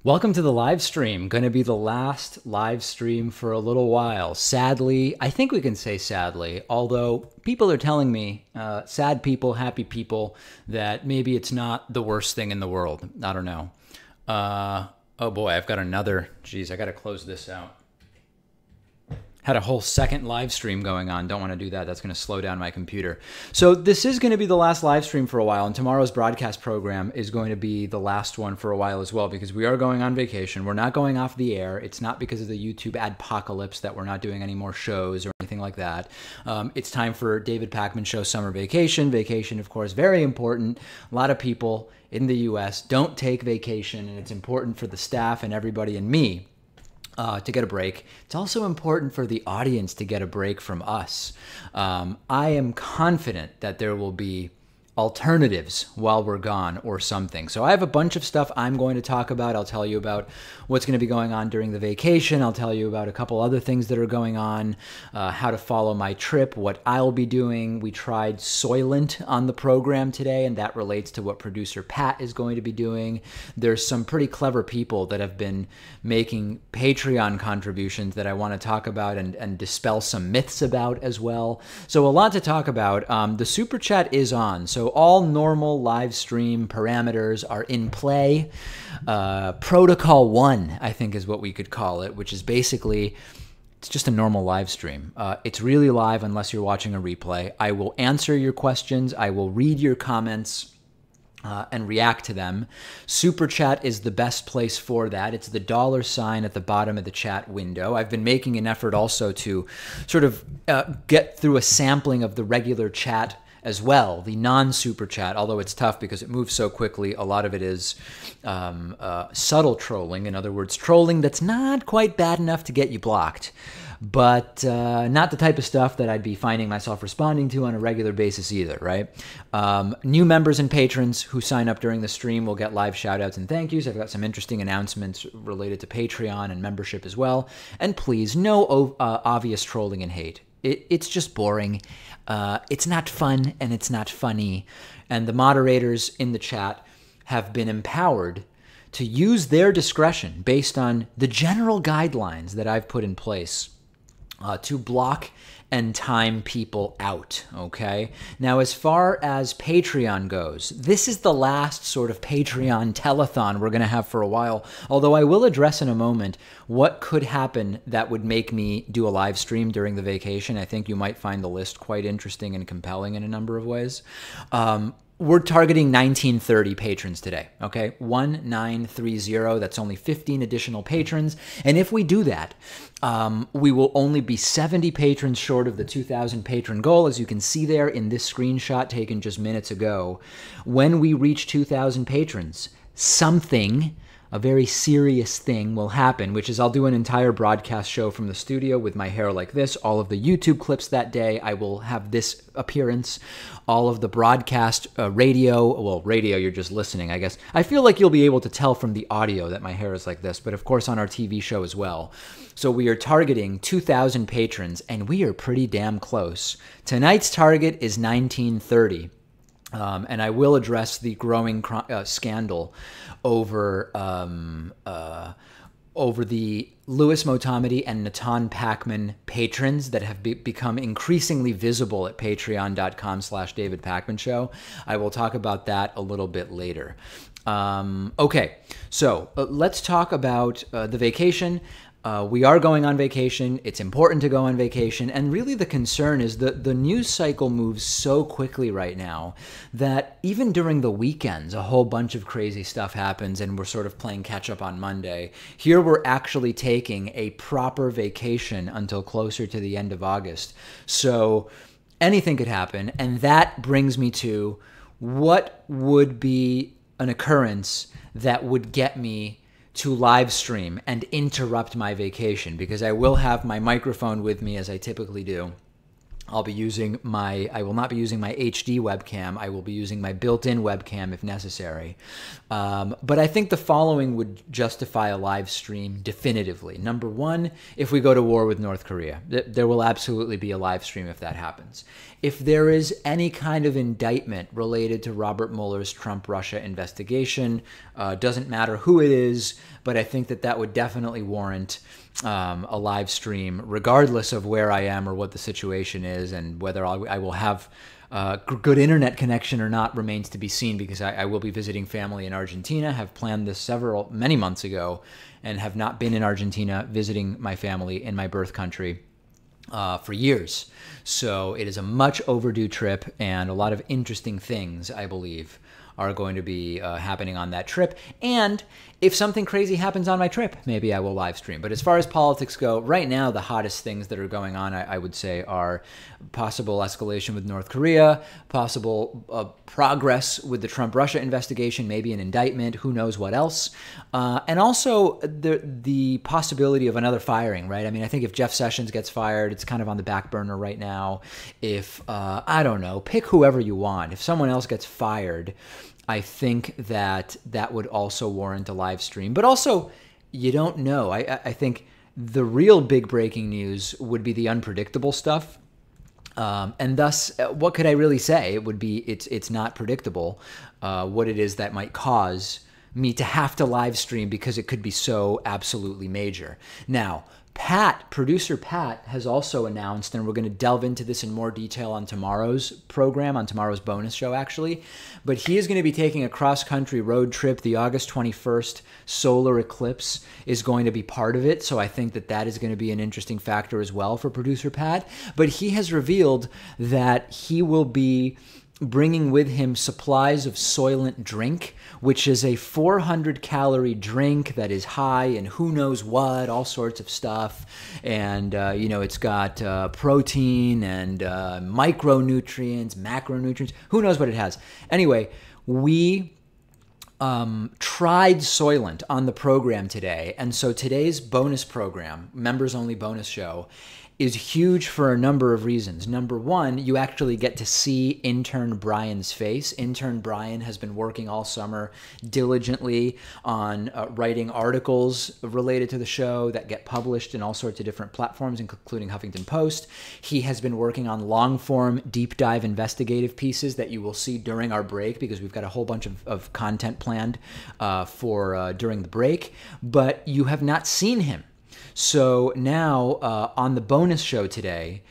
Welcome to the live stream. Going to be the last live stream for a little while. Sadly, I think we can say sadly, although people are telling me, sad people, happy people, that maybe it's not the worst thing in the world. I don't know. Oh boy, I've got another. Geez, I got to close this out. Had a whole second live stream going on. Don't want to do that. That's going to slow down my computer. So this is going to be the last live stream for a while, and tomorrow's broadcast program is going to be the last one for a while as well, because we are going on vacation. We're not going off the air. It's not because of the YouTube adpocalypse that we're not doing any more shows or anything like that. It's time for David Pakman Show Summer Vacation. Vacation, of course, very important. A lot of people in the U.S. don't take vacation, and it's important for the staff and everybody and me to get a break. It's also important for the audience to get a break from us. I am confident that there will be alternatives while we're gone or something. So I have a bunch of stuff I'm going to talk about. I'll tell you about what's going to be going on during the vacation. I'll tell you about a couple other things that are going on, how to follow my trip, what I'll be doing. We tried Soylent on the program today, and that relates to what producer Pat is going to be doing. There's some pretty clever people that have been making Patreon contributions that I want to talk about and dispel some myths about as well. So a lot to talk about. The super chat is on. So all normal live stream parameters are in play. Protocol 1, I think is what we could call it, which is basically, it's just a normal live stream. It's really live unless you're watching a replay. I will answer your questions. I will read your comments and react to them. Super chat is the best place for that. It's the $ at the bottom of the chat window. I've been making an effort also to sort of get through a sampling of the regular chat as well, the non-super chat, although it's tough because it moves so quickly. A lot of it is subtle trolling. In other words, trolling that's not quite bad enough to get you blocked, but not the type of stuff that I'd be finding myself responding to on a regular basis either, right? New members and patrons who sign up during the stream will get live shout-outs and thank yous. I've got some interesting announcements related to Patreon and membership as well. And please, no obvious trolling and hate. It's just boring. It's not fun and it's not funny. And the moderators in the chat have been empowered to use their discretion based on the general guidelines that I've put in place to block and time people out, okay? Now, as far as Patreon goes, this is the last sort of Patreon telethon we're going to have for a while, although I will address in a moment what could happen that would make me do a live stream during the vacation. I think you might find the list quite interesting and compelling in a number of ways. We're targeting 1930 patrons today, okay? 1930. That's only 15 additional patrons. And if we do that, we will only be 70 patrons short of the 2,000 patron goal, as you can see there in this screenshot taken just minutes ago. When we reach 2,000 patrons, a very serious thing will happen, which is I'll do an entire broadcast show from the studio with my hair like this, all of the YouTube clips that day. I will have this appearance, all of the broadcast radio, you're just listening, I guess. I feel like you'll be able to tell from the audio that my hair is like this, but of course on our TV show as well. So we are targeting 2,000 patrons, and we are pretty damn close. Tonight's target is 1930. And I will address the growing scandal over the Louis Motamedi and Natan Pakman patrons that have become increasingly visible at patreon.com/David Pakman Show. I will talk about that a little bit later. Okay, so let's talk about the vacation. We are going on vacation. It's important to go on vacation. And really the concern is that the news cycle moves so quickly right now that even during the weekends, a whole bunch of crazy stuff happens and we're sort of playing catch up on Monday. Here we're actually taking a proper vacation until closer to the end of August. So anything could happen. And that brings me to what would be an occurrence that would get me to live stream and interrupt my vacation, because I will have my microphone with me as I typically do. I will not be using my HD webcam. I will be using my built-in webcam if necessary. But I think the following would justify a live stream definitively. Number one, if we go to war with North Korea, there will absolutely be a live stream if that happens. if there is any kind of indictment related to Robert Mueller's Trump-Russia investigation. Doesn't matter who it is, but I think that that would definitely warrant a live stream, regardless of where I am or what the situation is, and whether I will have good internet connection or not remains to be seen, because I will be visiting family in Argentina. Have planned this many months ago, and have not been in Argentina visiting my family in my birth country for years. So it is a much overdue trip, and a lot of interesting things, I believe, are going to be happening on that trip. And if something crazy happens on my trip, maybe I will live stream. But as far as politics go, right now, the hottest things that are going on, I would say, are possible escalation with North Korea, possible progress with the Trump-Russia investigation, maybe an indictment, who knows what else. And also the possibility of another firing, right? I mean, I think if Jeff Sessions gets fired, it's kind of on the back burner right now. If, I don't know, pick whoever you want. If someone else gets fired, I think that that would also warrant a live stream. But also, you don't know. I think the real big breaking news would be the unpredictable stuff. And thus, what could I really say? It would be it's not predictable what it is that might cause me to have to live stream, because it could be so absolutely major. Now, producer Pat, has also announced, and we're going to delve into this in more detail on tomorrow's program, on tomorrow's bonus show, actually, but he is going to be taking a cross-country road trip. The August 21st solar eclipse is going to be part of it, so I think that that is going to be an interesting factor as well for producer Pat. But he has revealed that he will be bringing with him supplies of Soylent Drink, which is a 400-calorie drink that is high in who knows what, all sorts of stuff. And, it's got protein and micronutrients, macronutrients, who knows what it has. Anyway, we tried Soylent on the program today. And so today's bonus program, members-only bonus show, is huge for a number of reasons. Number one, you actually get to see intern Brian's face. Intern Brian has been working all summer diligently on writing articles related to the show that get published in all sorts of different platforms, including Huffington Post. He has been working on long-form, deep dive investigative pieces that you will see during our break, because we've got a whole bunch of content planned for during the break. But you have not seen him. So now on the bonus show today,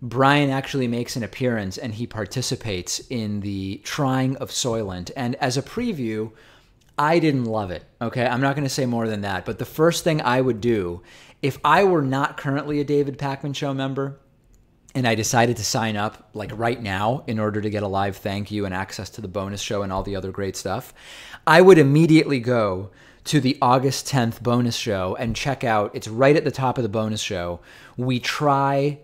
Brian actually makes an appearance, and he participates in the trying of Soylent. And as a preview, I didn't love it. Okay, I'm not going to say more than that. But the first thing I would do, if I were not currently a David Pakman Show member, and I decided to sign up like right now in order to get a live thank you and access to the bonus show and all the other great stuff, I would immediately go to the August 10th bonus show and check out, it's right at the top of the bonus show, we try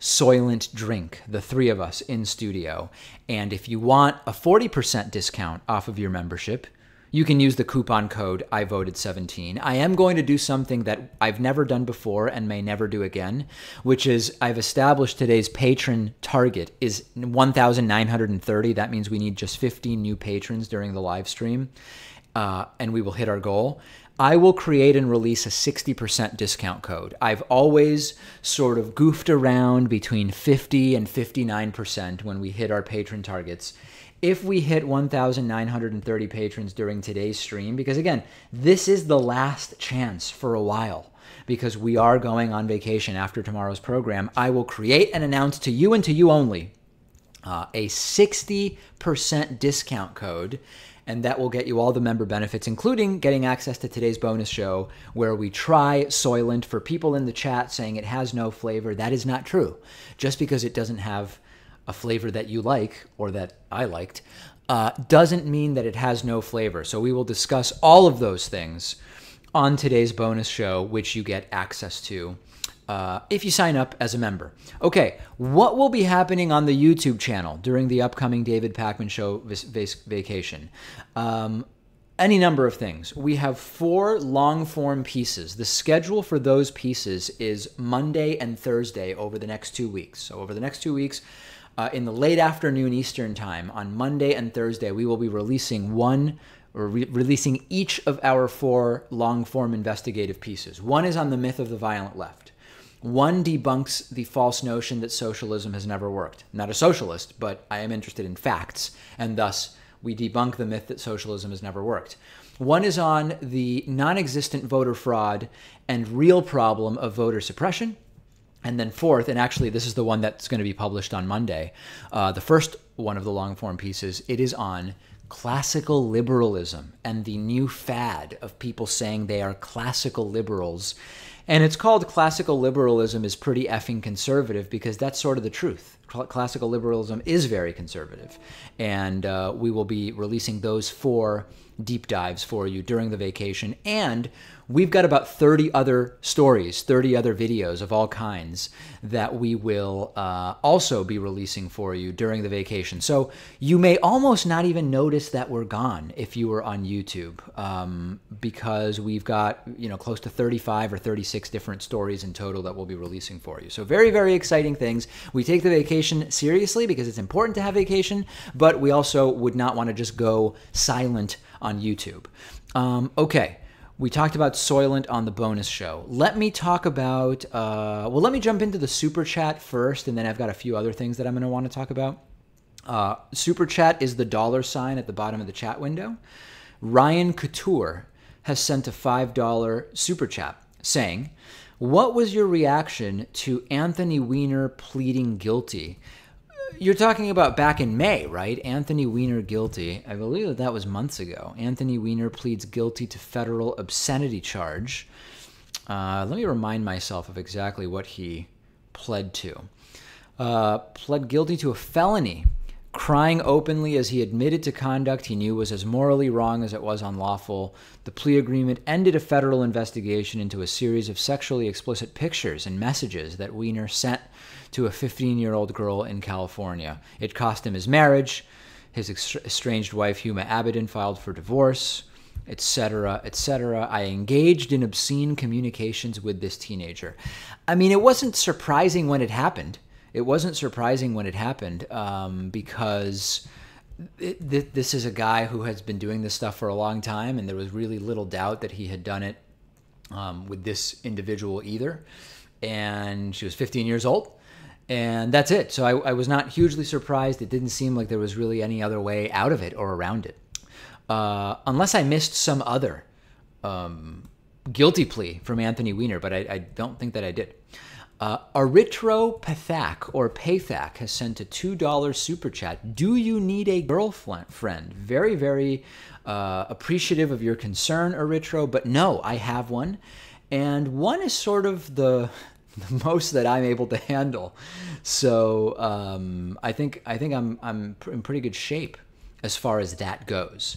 Soylent Drink, the three of us in studio. And if you want a 40% discount off of your membership, you can use the coupon code IVoted17. I am going to do something that I've never done before and may never do again, which is I've established today's patron target is 1,930. That means we need just 15 new patrons during the live stream. And we will hit our goal. I will create and release a 60% discount code. I've always sort of goofed around between 50 and 59% when we hit our patron targets. If we hit 1,930 patrons during today's stream, because again, this is the last chance for a while, because we are going on vacation after tomorrow's program, I will create and announce to you and to you only a 60% discount code. And that will get you all the member benefits, including getting access to today's bonus show, where we try Soylent. For people in the chat saying it has no flavor, that is not true. Just because it doesn't have a flavor that you like or that I liked doesn't mean that it has no flavor. So we will discuss all of those things on today's bonus show, which you get access to if you sign up as a member. Okay, what will be happening on the YouTube channel during the upcoming David Pakman Show vacation? Any number of things. We have 4 long-form pieces. The schedule for those pieces is Monday and Thursday over the next 2 weeks. So over the next 2 weeks, in the late afternoon Eastern time, on Monday and Thursday, we will be releasing releasing each of our 4 long-form investigative pieces. One is on the myth of the violent left. One debunks the false notion that socialism has never worked. I'm not a socialist, but I am interested in facts, and thus we debunk the myth that socialism has never worked. One is on the non-existent voter fraud and real problem of voter suppression. And then fourth, and actually this is the one that's going to be published on Monday, the first one of the long-form pieces, it is on classical liberalism and the new fad of people saying they are classical liberals. And it's called classical liberalism is pretty effing conservative because that's sort of the truth. Classical liberalism is very conservative. And we will be releasing those 4 deep dives for you during the vacation. And we've got about 30 other stories, 30 other videos of all kinds that we will also be releasing for you during the vacation. So you may almost not even notice that we're gone if you were on YouTube, because we've got, close to 35 or 36 different stories in total that we'll be releasing for you. So very, very exciting things. We take the vacation seriously because it's important to have vacation, but we also would not want to just go silent on YouTube. Okay. We talked about Soylent on the bonus show. Let me talk about, let me jump into the Super Chat first, and then I've got a few other things that I'm going to want to talk about. Super Chat is the $ at the bottom of the chat window. Ryan Couture has sent a $5 Super Chat saying, what was your reaction to Anthony Weiner pleading guilty? You're talking about back in May, right? Anthony Weiner guilty. I believe that was months ago. Anthony Weiner pleads guilty to federal obscenity charge. Let me remind myself of exactly what he pled to. Pled guilty to a felony, crying openly as he admitted to conduct he knew was as morally wrong as it was unlawful. The plea agreement ended a federal investigation into a series of sexually explicit pictures and messages that Weiner sent to a 15-year-old girl in California. It cost him his marriage. His estranged wife, Huma Abedin, filed for divorce, etc., etc. I engaged in obscene communications with this teenager. I mean, it wasn't surprising when it happened. It wasn't surprising when it happened because this is a guy who has been doing this stuff for a long time, and there was really little doubt that he had done it with this individual either. And she was 15 years old. And that's it. So I was not hugely surprised. It didn't seem like there was really any other way out of it or around it. Unless I missed some other guilty plea from Anthony Weiner, but I don't think that I did. Erythropathak or Paythak has sent a $2 super chat. Do you need a girlfriend? Very, very appreciative of your concern, Erythro, but no, I have one. And one is sort of the most that I'm able to handle. So I think I'm in pretty good shape as far as that goes.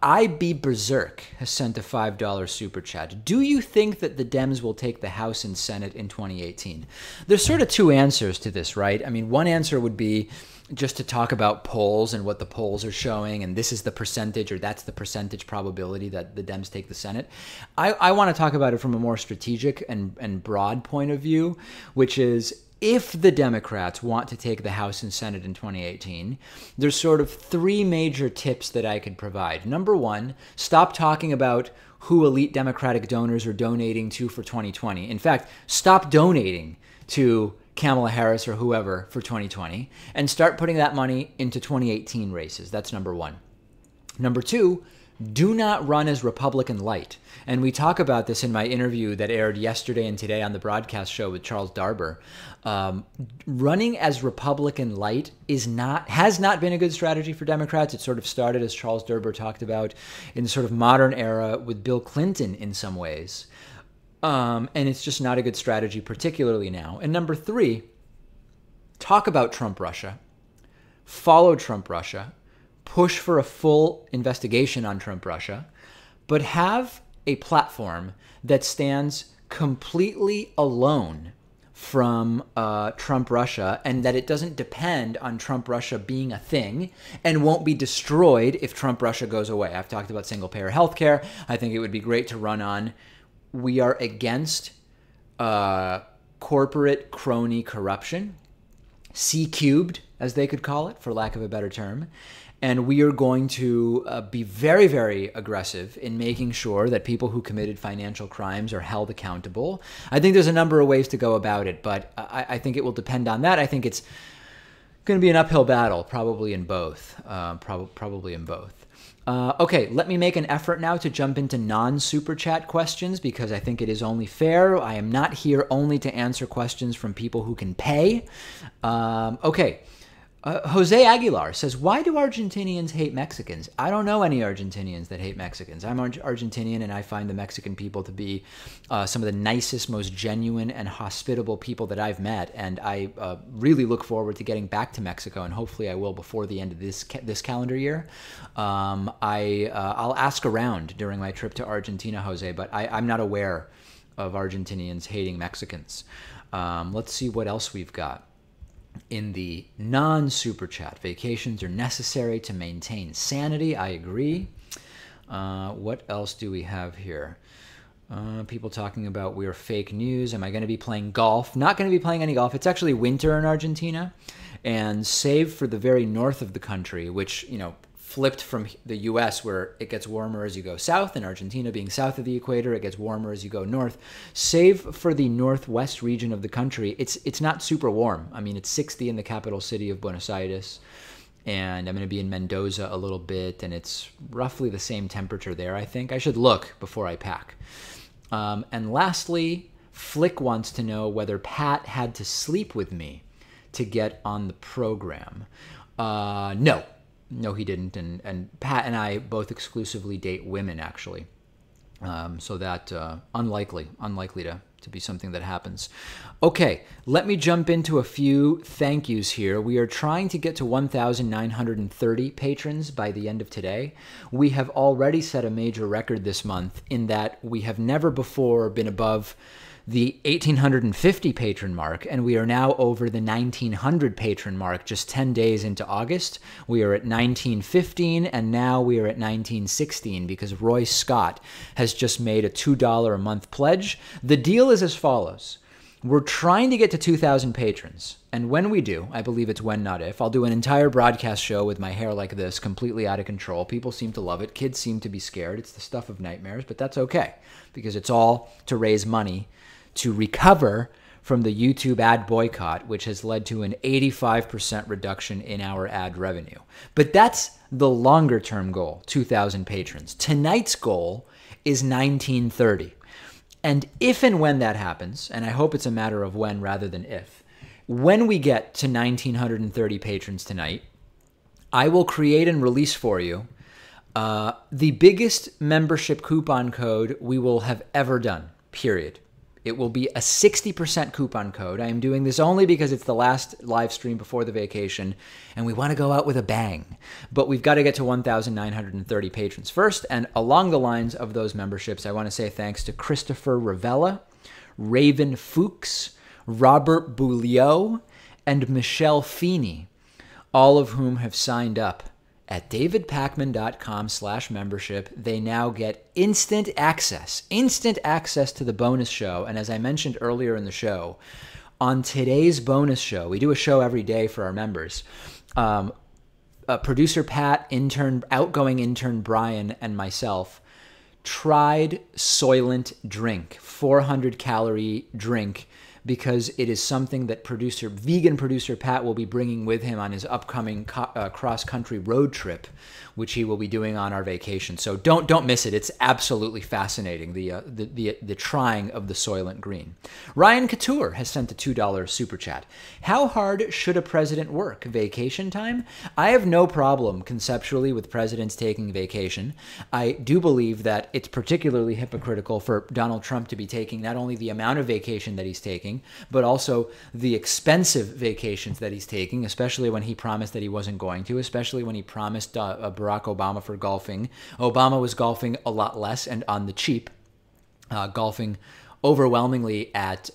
IB Berserk has sent a $5 super chat. Do you think that the Dems will take the House and Senate in 2018? There's sort of 2 answers to this, right? I mean, one answer would be just to talk about polls and what the polls are showing, and this is the percentage, or that's the percentage probability that the Dems take the Senate. I want to talk about it from a more strategic and broad point of view, which is if the Democrats want to take the House and Senate in 2018, there's sort of 3 major tips that I could provide. Number 1, stop talking about who elite Democratic donors are donating to for 2020. In fact, stop donating to Kamala Harris or whoever for 2020 and start putting that money into 2018 races. That's number 1. Number 2, do not run as Republican light. And we talk about this in my interview that aired yesterday and today on the broadcast show with Charles Darber. Running as Republican light has not been a good strategy for Democrats. It sort of started, as Charles Darber talked about, in the sort of modern era with Bill Clinton in some ways. And it's just not a good strategy, particularly now. And number 3, talk about Trump-Russia, follow Trump-Russia, push for a full investigation on Trump-Russia, but have a platform that stands completely alone from Trump-Russia, and that it doesn't depend on Trump-Russia being a thing and won't be destroyed if Trump-Russia goes away. I've talked about single-payer healthcare. I think it would be great to run on we are against corporate crony corruption. C cubed as they could call it, for lack of a better term. And we are going to be very, very aggressive in making sure that people who committed financial crimes are held accountable. I think there's a number of ways to go about it, but I think it will depend on that. I think it's going to be an uphill battle, probably in both. Okay, let me make an effort now to jump into non-super chat questions because I think it is only fair. I am not here only to answer questions from people who can pay. Okay. Jose Aguilar says, why do Argentinians hate Mexicans? I don't know any Argentinians that hate Mexicans. I'm Argentinian, and I find the Mexican people to be some of the nicest, most genuine, and hospitable people that I've met. And I really look forward to getting back to Mexico, and hopefully I will before the end of this calendar year. I'll ask around during my trip to Argentina, Jose, but I'm not aware of Argentinians hating Mexicans. Let's see what else we've got. In the non-super chat, vacations are necessary to maintain sanity. I agree. What else do we have here? People talking about we're fake news. Am I going to be playing golf? Not going to be playing any golf. It's actually winter in Argentina. And save for the very north of the country, which, flipped from the U.S. where it gets warmer as you go south, and Argentina being south of the equator, it gets warmer as you go north. Save for the northwest region of the country, it's not super warm. I mean, it's 60 in the capital city of Buenos Aires, and I'm going to be in Mendoza a little bit, and it's roughly the same temperature there, I think. I should look before I pack. And lastly, Flick wants to know whether Pat had to sleep with me to get on the program. No, he didn't. And Pat and I both exclusively date women, actually. So that unlikely to be something that happens. Okay, let me jump into a few thank yous here. We are trying to get to 1,930 patrons by the end of today. We have already set a major record this month in that we have never before been above the 1,850 patron mark, and we are now over the 1,900 patron mark just 10 days into August. We are at 1,915, and now we are at 1,916 because Roy Scott has just made a $2 a month pledge. The deal is as follows. We're trying to get to 2,000 patrons, and when we do, I believe it's when, not if, I'll do an entire broadcast show with my hair like this, completely out of control. People seem to love it. Kids seem to be scared. It's the stuff of nightmares, but that's okay because it's all to raise money to recover from the YouTube ad boycott, which has led to an 85% reduction in our ad revenue. But that's the longer term goal, 2,000 patrons. Tonight's goal is 1,930. And if and when that happens, and I hope it's a matter of when rather than if, when we get to 1,930 patrons tonight, I will create and release for you the biggest membership coupon code we will have ever done, period. It will be a 60% coupon code. I am doing this only because it's the last live stream before the vacation, and we want to go out with a bang. But we've got to get to 1,930 patrons first, and along the lines of those memberships, I want to say thanks to Christopher Ravella, Raven Fuchs, Robert Bouliot, and Michelle Feeney, all of whom have signed up at davidpakman.com/membership. They now get instant access to the bonus show. And as I mentioned earlier in the show, on today's bonus show, we do a show every day for our members. Producer Pat, outgoing intern Brian, and myself tried Soylent drink, 400-calorie drink, because it is something that vegan producer Pat will be bringing with him on his upcoming cross-country road trip, which he will be doing on our vacation. So don't miss it. It's absolutely fascinating, the trying of the Soylent Green. Ryan Couture has sent a $2 super chat. How hard should a president work? Vacation time? I have no problem conceptually with presidents taking vacation. I do believe that it's particularly hypocritical for Donald Trump to be taking not only the amount of vacation that he's taking, but also the expensive vacations that he's taking, especially when he promised that he wasn't going to, especially when he promised Barack Obama for golfing. Obama was golfing a lot less and on the cheap, golfing overwhelmingly at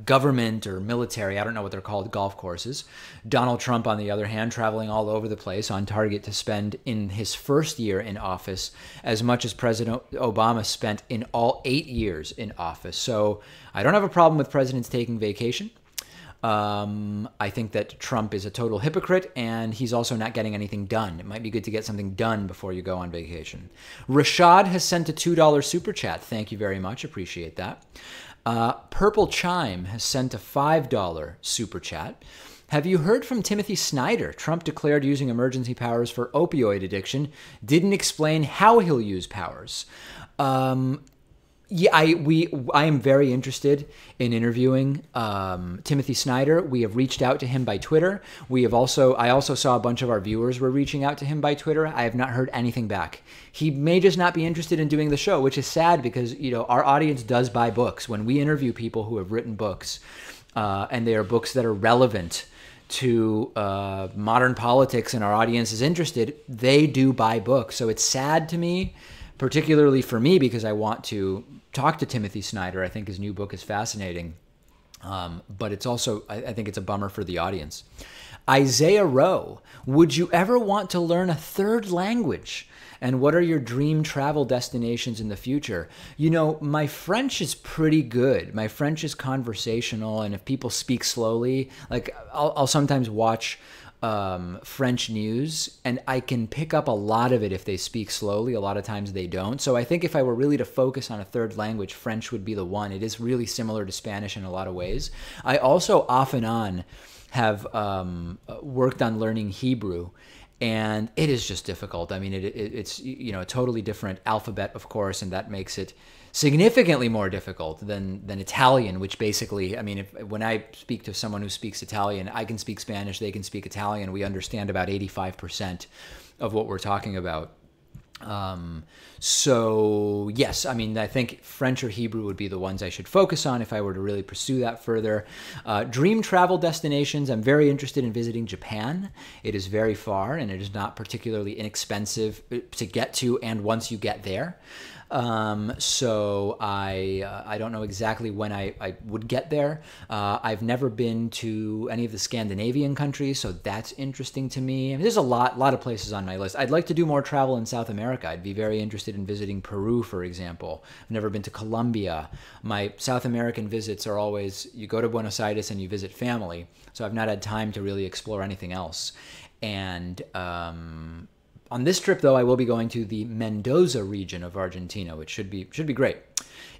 government or military, I don't know what they're called, golf courses. Donald Trump, on the other hand, traveling all over the place, on target to spend in his first year in office as much as President Obama spent in all 8 years in office. So I don't have a problem with presidents taking vacation. I think that Trump is a total hypocrite, and he's also not getting anything done. It might be good to get something done before you go on vacation. Rashad has sent a $2 super chat. Thank you very much. Appreciate that. Purple Chime has sent a $5 super chat. Have you heard from Timothy Snyder? Trump declared using emergency powers for opioid addiction. Didn't explain how he'll use powers. Yeah, I am very interested in interviewing Timothy Snyder. We have reached out to him by Twitter. I also saw a bunch of our viewers were reaching out to him by Twitter. I have not heard anything back. He may just not be interested in doing the show, which is sad because, our audience does buy books. When we interview people who have written books, and they are books that are relevant to modern politics and our audience is interested, they do buy books. So it's sad to me, particularly for me, because I want to talk to Timothy Snyder. I think his new book is fascinating. But it's also, I think it's a bummer for the audience. Isaiah Rowe, would you ever want to learn a third language? And what are your dream travel destinations in the future? My French is pretty good. My French is conversational, and if people speak slowly, like I'll sometimes watch French news, and I can pick up a lot of it if they speak slowly. A lot of times they don't. So I think if I were really to focus on a third language, French would be the one. It is really similar to Spanish in a lot of ways. I also off and on have worked on learning Hebrew, and it is just difficult. I mean, it's a totally different alphabet, of course, and that makes it significantly more difficult than Italian, which basically, I mean, when I speak to someone who speaks Italian, I can speak Spanish, they can speak Italian. We understand about 85% of what we're talking about. So yes, I mean, I think French or Hebrew would be the ones I should focus on if I were to really pursue that further. Dream travel destinations. I'm very interested in visiting Japan. It is very far, and it is not particularly inexpensive to get to, and once you get there. So I don't know exactly when I would get there. I've never been to any of the Scandinavian countries, so that's interesting to me. I mean, there's a lot of places on my list. I'd like to do more travel in South America. I'd be very interested in visiting Peru, for example. I've never been to Colombia. My South American visits are always, you go to Buenos Aires and you visit family, so I've not had time to really explore anything else. And on this trip, though, I will be going to the Mendoza region of Argentina, which should be great.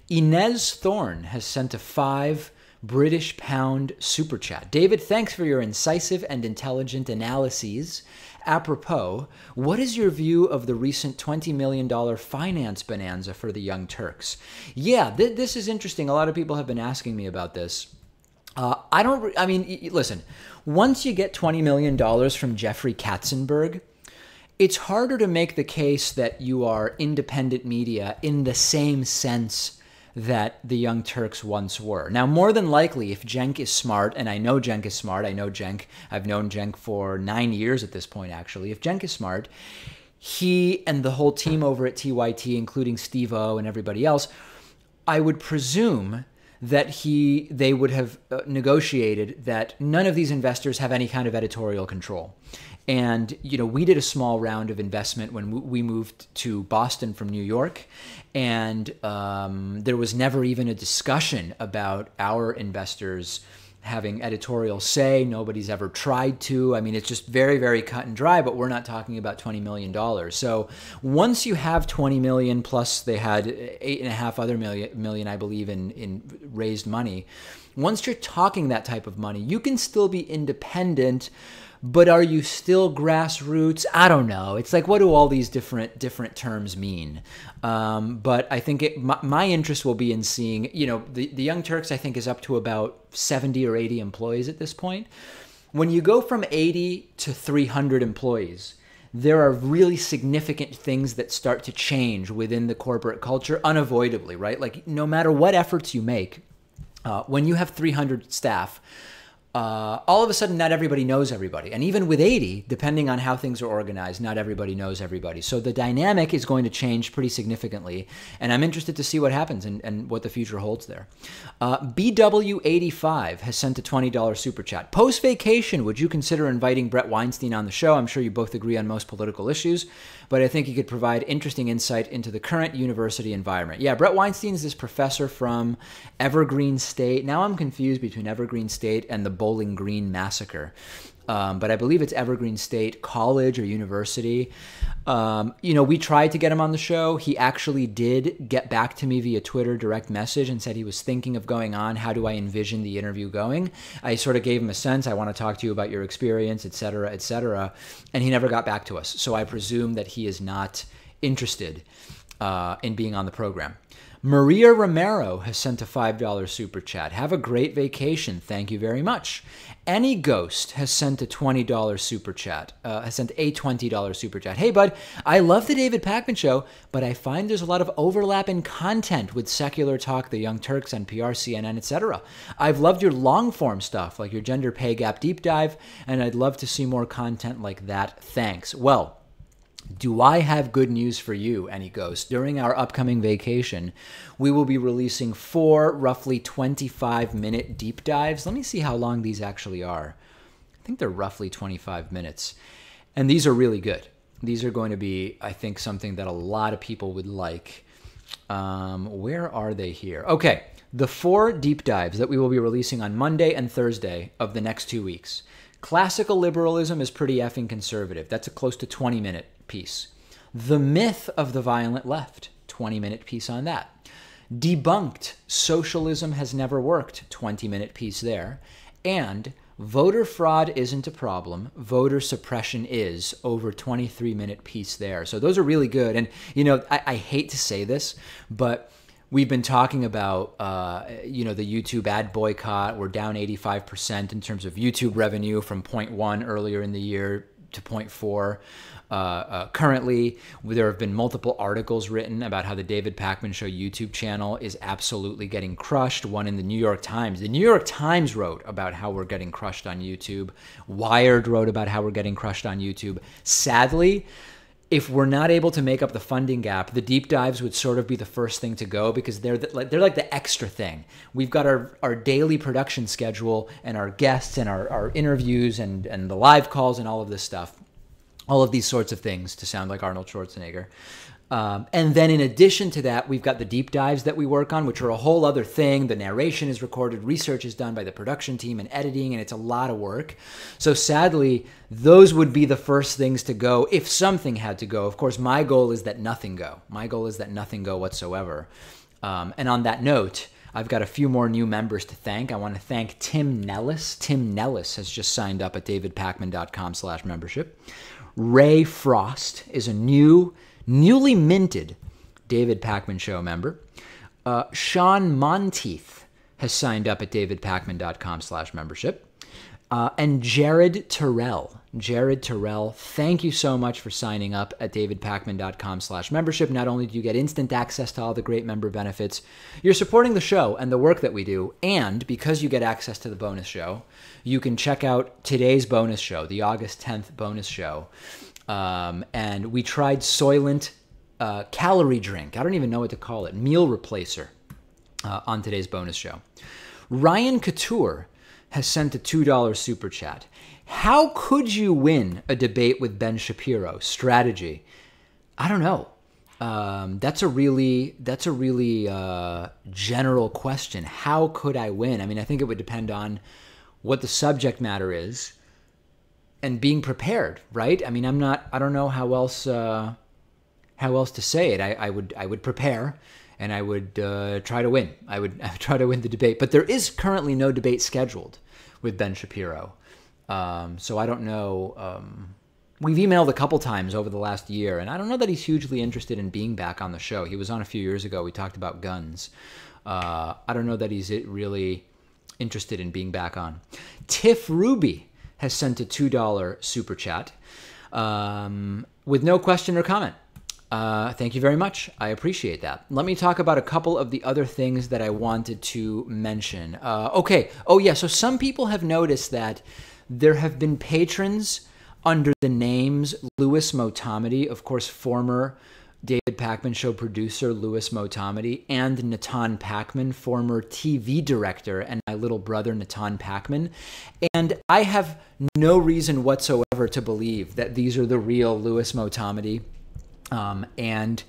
Inez Thorne has sent a 5 British pound super chat. David, thanks for your incisive and intelligent analyses. Apropos, what is your view of the recent $20 million finance bonanza for the Young Turks? Yeah, this is interesting. A lot of people have been asking me about this. Listen, once you get $20 million from Jeffrey Katzenberg, it's harder to make the case that you are independent media in the same sense that the Young Turks once were. Now, more than likely, if Cenk is smart, and I know Cenk is smart, I've known Cenk for 9 years at this point, actually. If Cenk is smart, he and the whole team over at TYT, including Steve-O and everybody else, I would presume that they would have negotiated that none of these investors have any kind of editorial control. And, we did a small round of investment when we moved to Boston from New York. And there was never even a discussion about our investors having editorial say. Nobody's ever tried to. I mean, it's just very, very cut and dry, but we're not talking about $20 million. So once you have 20 million, plus they had 8.5 other million, I believe, in raised money. Once you're talking that type of money, you can still be independent. But are you still grassroots? I don't know. It's like, what do all these different terms mean? But I think my interest will be in seeing, the Young Turks, I think, is up to about 70 or 80 employees at this point. When you go from 80 to 300 employees, there are really significant things that start to change within the corporate culture unavoidably, right? Like, no matter what efforts you make, when you have 300 staff, all of a sudden, not everybody knows everybody. And even with 80, depending on how things are organized, not everybody knows everybody. So the dynamic is going to change pretty significantly. And I'm interested to see what happens and what the future holds there. BW85 has sent a $20 super chat. Post-vacation, would you consider inviting Bret Weinstein on the show? I'm sure you both agree on most political issues, but I think he could provide interesting insight into the current university environment. Yeah, Bret Weinstein is this professor from Evergreen State. Now I'm confused between Evergreen State and the Bowling Green massacre. But I believe it's Evergreen State College or University. We tried to get him on the show. He actually did get back to me via Twitter direct message and said he was thinking of going on. How do I envision the interview going? I sort of gave him a sense. I want to talk to you about your experience, et cetera, et cetera. And he never got back to us. So I presume that he is not interested in being on the program. Maria Romero has sent a $5 super chat. Have a great vacation. Thank you very much. Any Ghost has sent a $20 super chat. Has sent a $20 super chat. Hey, bud, I love the David Pakman Show, but I find there's a lot of overlap in content with Secular Talk, The Young Turks, NPR, CNN, etc. I've loved your long-form stuff, like your gender pay gap deep dive, and I'd love to see more content like that. Thanks. Well, do I have good news for you, Any Ghost? During our upcoming vacation, we will be releasing 4 roughly 25-minute deep dives. Let me see how long these actually are. I think they're roughly 25 minutes. And these are really good. These are going to be, I think, something that a lot of people would like. Where are they here? Okay, the 4 deep dives that we will be releasing on Monday and Thursday of the next 2 weeks. Classical liberalism is pretty effing conservative. That's a close to 20-minute piece. The Myth of the Violent Left, 20-minute piece on that. Debunked, Socialism Has Never Worked, 20-minute piece there. And Voter Fraud Isn't a Problem, Voter Suppression Is, over 23-minute piece there. So those are really good. And, I hate to say this, but we've been talking about, the YouTube ad boycott. We're down 85% in terms of YouTube revenue from 0.1 earlier in the year to 0.4. Currently, there have been multiple articles written about how the David Pakman Show YouTube channel is absolutely getting crushed. One in the New York Times. The New York Times wrote about how we're getting crushed on YouTube. Wired wrote about how we're getting crushed on YouTube. Sadly, if we're not able to make up the funding gap, the deep dives would sort of be the first thing to go because they're like the extra thing. We've got our daily production schedule and our guests and our interviews and the live calls and all of this stuff. All of these sorts of things to sound like Arnold Schwarzenegger. And then in addition to that, we've got the deep dives that we work on, which are a whole other thing. The narration is recorded, research is done by the production team and editing, and it's a lot of work. So sadly, those would be the first things to go if something had to go. Of course, my goal is that nothing go. My goal is that nothing go whatsoever. And on that note, I've got a few more new members to thank. I want to thank Tim Nellis. Tim Nellis has just signed up at davidpakman.com/membership. Ray Frost is a newly minted David Pakman Show member. Sean Monteith has signed up at davidpakman.com/membership. And Jared Terrell. Jared Terrell, thank you so much for signing up at davidpakman.com/membership. Not only do you get instant access to all the great member benefits, you're supporting the show and the work that we do. And because you get access to the bonus show, you can check out today's bonus show, the August 10th bonus show. And we tried Soylent calorie drink. I don't even know what to call it. Meal replacer on today's bonus show. Ryan Couture has sent a $2 super chat. How could you win a debate with Ben Shapiro? Strategy. I don't know. That's a really general question. How could I win? I mean, I think it would depend on what the subject matter is and being prepared, right? I mean, I don't know how else to say it. I would prepare and I would try to win. I would try to win the debate. But there is currently no debate scheduled with Ben Shapiro. So I don't know. We've emailed a couple times over the last year, and I don't know that he's hugely interested in being back on the show. He was on a few years ago. We talked about guns. I don't know that he's really interested in being back on. Tiff Ruby has sent a $2 super chat with no question or comment. Thank you very much. I appreciate that. Let me talk about a couple of the other things that I wanted to mention. Okay. Oh, yeah. So some people have noticed that there have been patrons under the names Louis Motamedi, of course, former David Pakman Show producer Louis Motamedi, and Natan Pakman, former TV director, and my little brother Natan Pakman. And I have no reason whatsoever to believe that these are the real Louis Motamedi and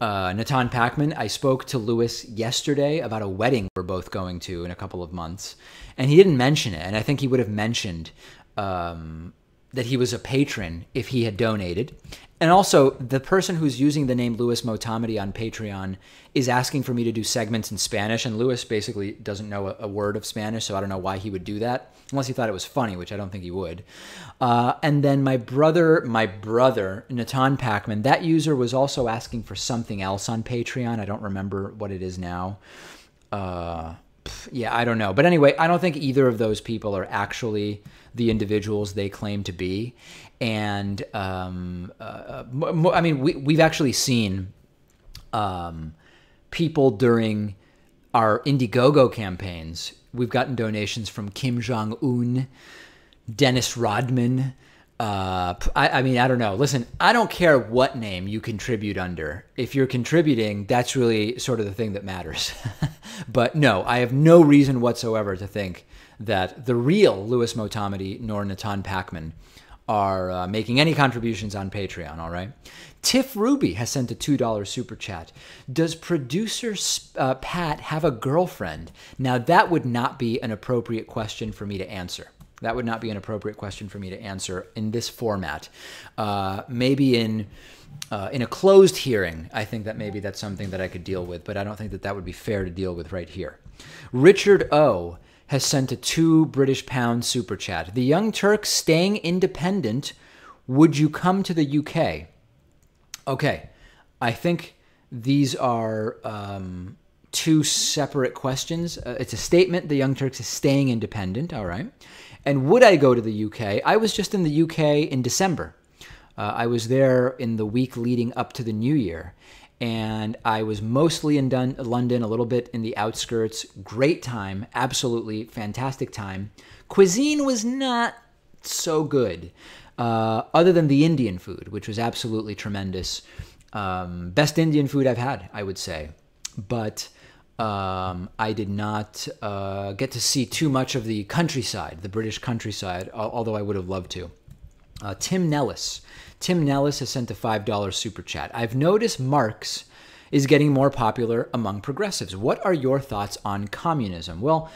Natan Pacman, I spoke to Lewis yesterday about a wedding we're both going to in a couple of months, and he didn't mention it. And I think he would have mentioned that he was a patron if he had donated. And also, the person who's using the name Louis Motamedi on Patreon is asking for me to do segments in Spanish, and Louis basically doesn't know a word of Spanish, so I don't know why he would do that, unless he thought it was funny, which I don't think he would. And then my brother, Natan Pacman, that user was also asking for something else on Patreon. I don't remember what it is now. Yeah, I don't know. But anyway, I don't think either of those people are actually the individuals they claim to be. And I mean, we've actually seen people during our Indiegogo campaigns. We've gotten donations from Kim Jong-un, Dennis Rodman. I mean, I don't know. Listen, I don't care what name you contribute under. If you're contributing, that's really sort of the thing that matters. But no, I have no reason whatsoever to think that the real Louis Motamedi nor Natan Pacman are making any contributions on Patreon, all right? Tiff Ruby has sent a $2 super chat. Does producer Pat have a girlfriend? Now, that would not be an appropriate question for me to answer. That would not be an appropriate question for me to answer in this format. Maybe in a closed hearing, I think that maybe that's something that I could deal with, but I don't think that that would be fair to deal with right here. Richard O has sent a £2 super chat. The Young Turks staying independent. Would you come to the UK? Okay, I think these are two separate questions. It's a statement. The Young Turks is staying independent, all right. And would I go to the UK? I was just in the UK in December. I was there in the week leading up to the New Year. And I was mostly in London, a little bit in the outskirts. Great time, absolutely fantastic time. Cuisine was not so good, other than the Indian food, which was absolutely tremendous. Best Indian food I've had, I would say. But I did not get to see too much of the countryside, the British countryside, although I would have loved to. Tim Nellis has sent a $5 super chat. I've noticed Marx is getting more popular among progressives. What are your thoughts on communism? Well,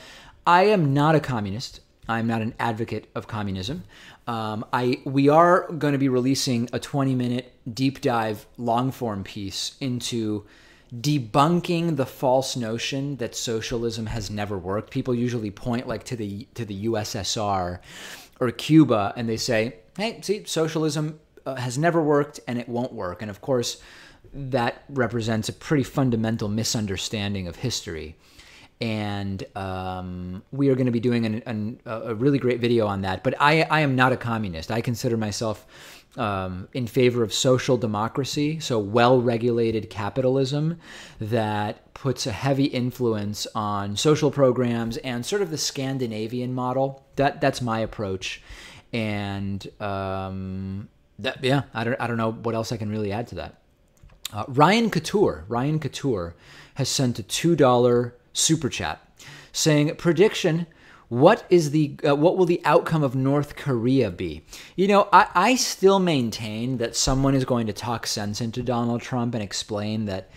I am not a communist. I'm not an advocate of communism. We are going to be releasing a 20-minute deep dive long-form piece into debunking the false notion that socialism has never worked. People usually point like to the USSR or Cuba, and they say, hey, see, socialism has never worked and it won't work. And of course, that represents a pretty fundamental misunderstanding of history. And we are going to be doing a really great video on that. But I am not a communist. I consider myself in favor of social democracy, so well-regulated capitalism that puts a heavy influence on social programs and sort of the Scandinavian model. That's my approach. And I don't know what else I can really add to that. Ryan Couture has sent a $2 super chat saying, prediction, what will the outcome of North Korea be? You know, I still maintain that someone is going to talk sense into Donald Trump and explain that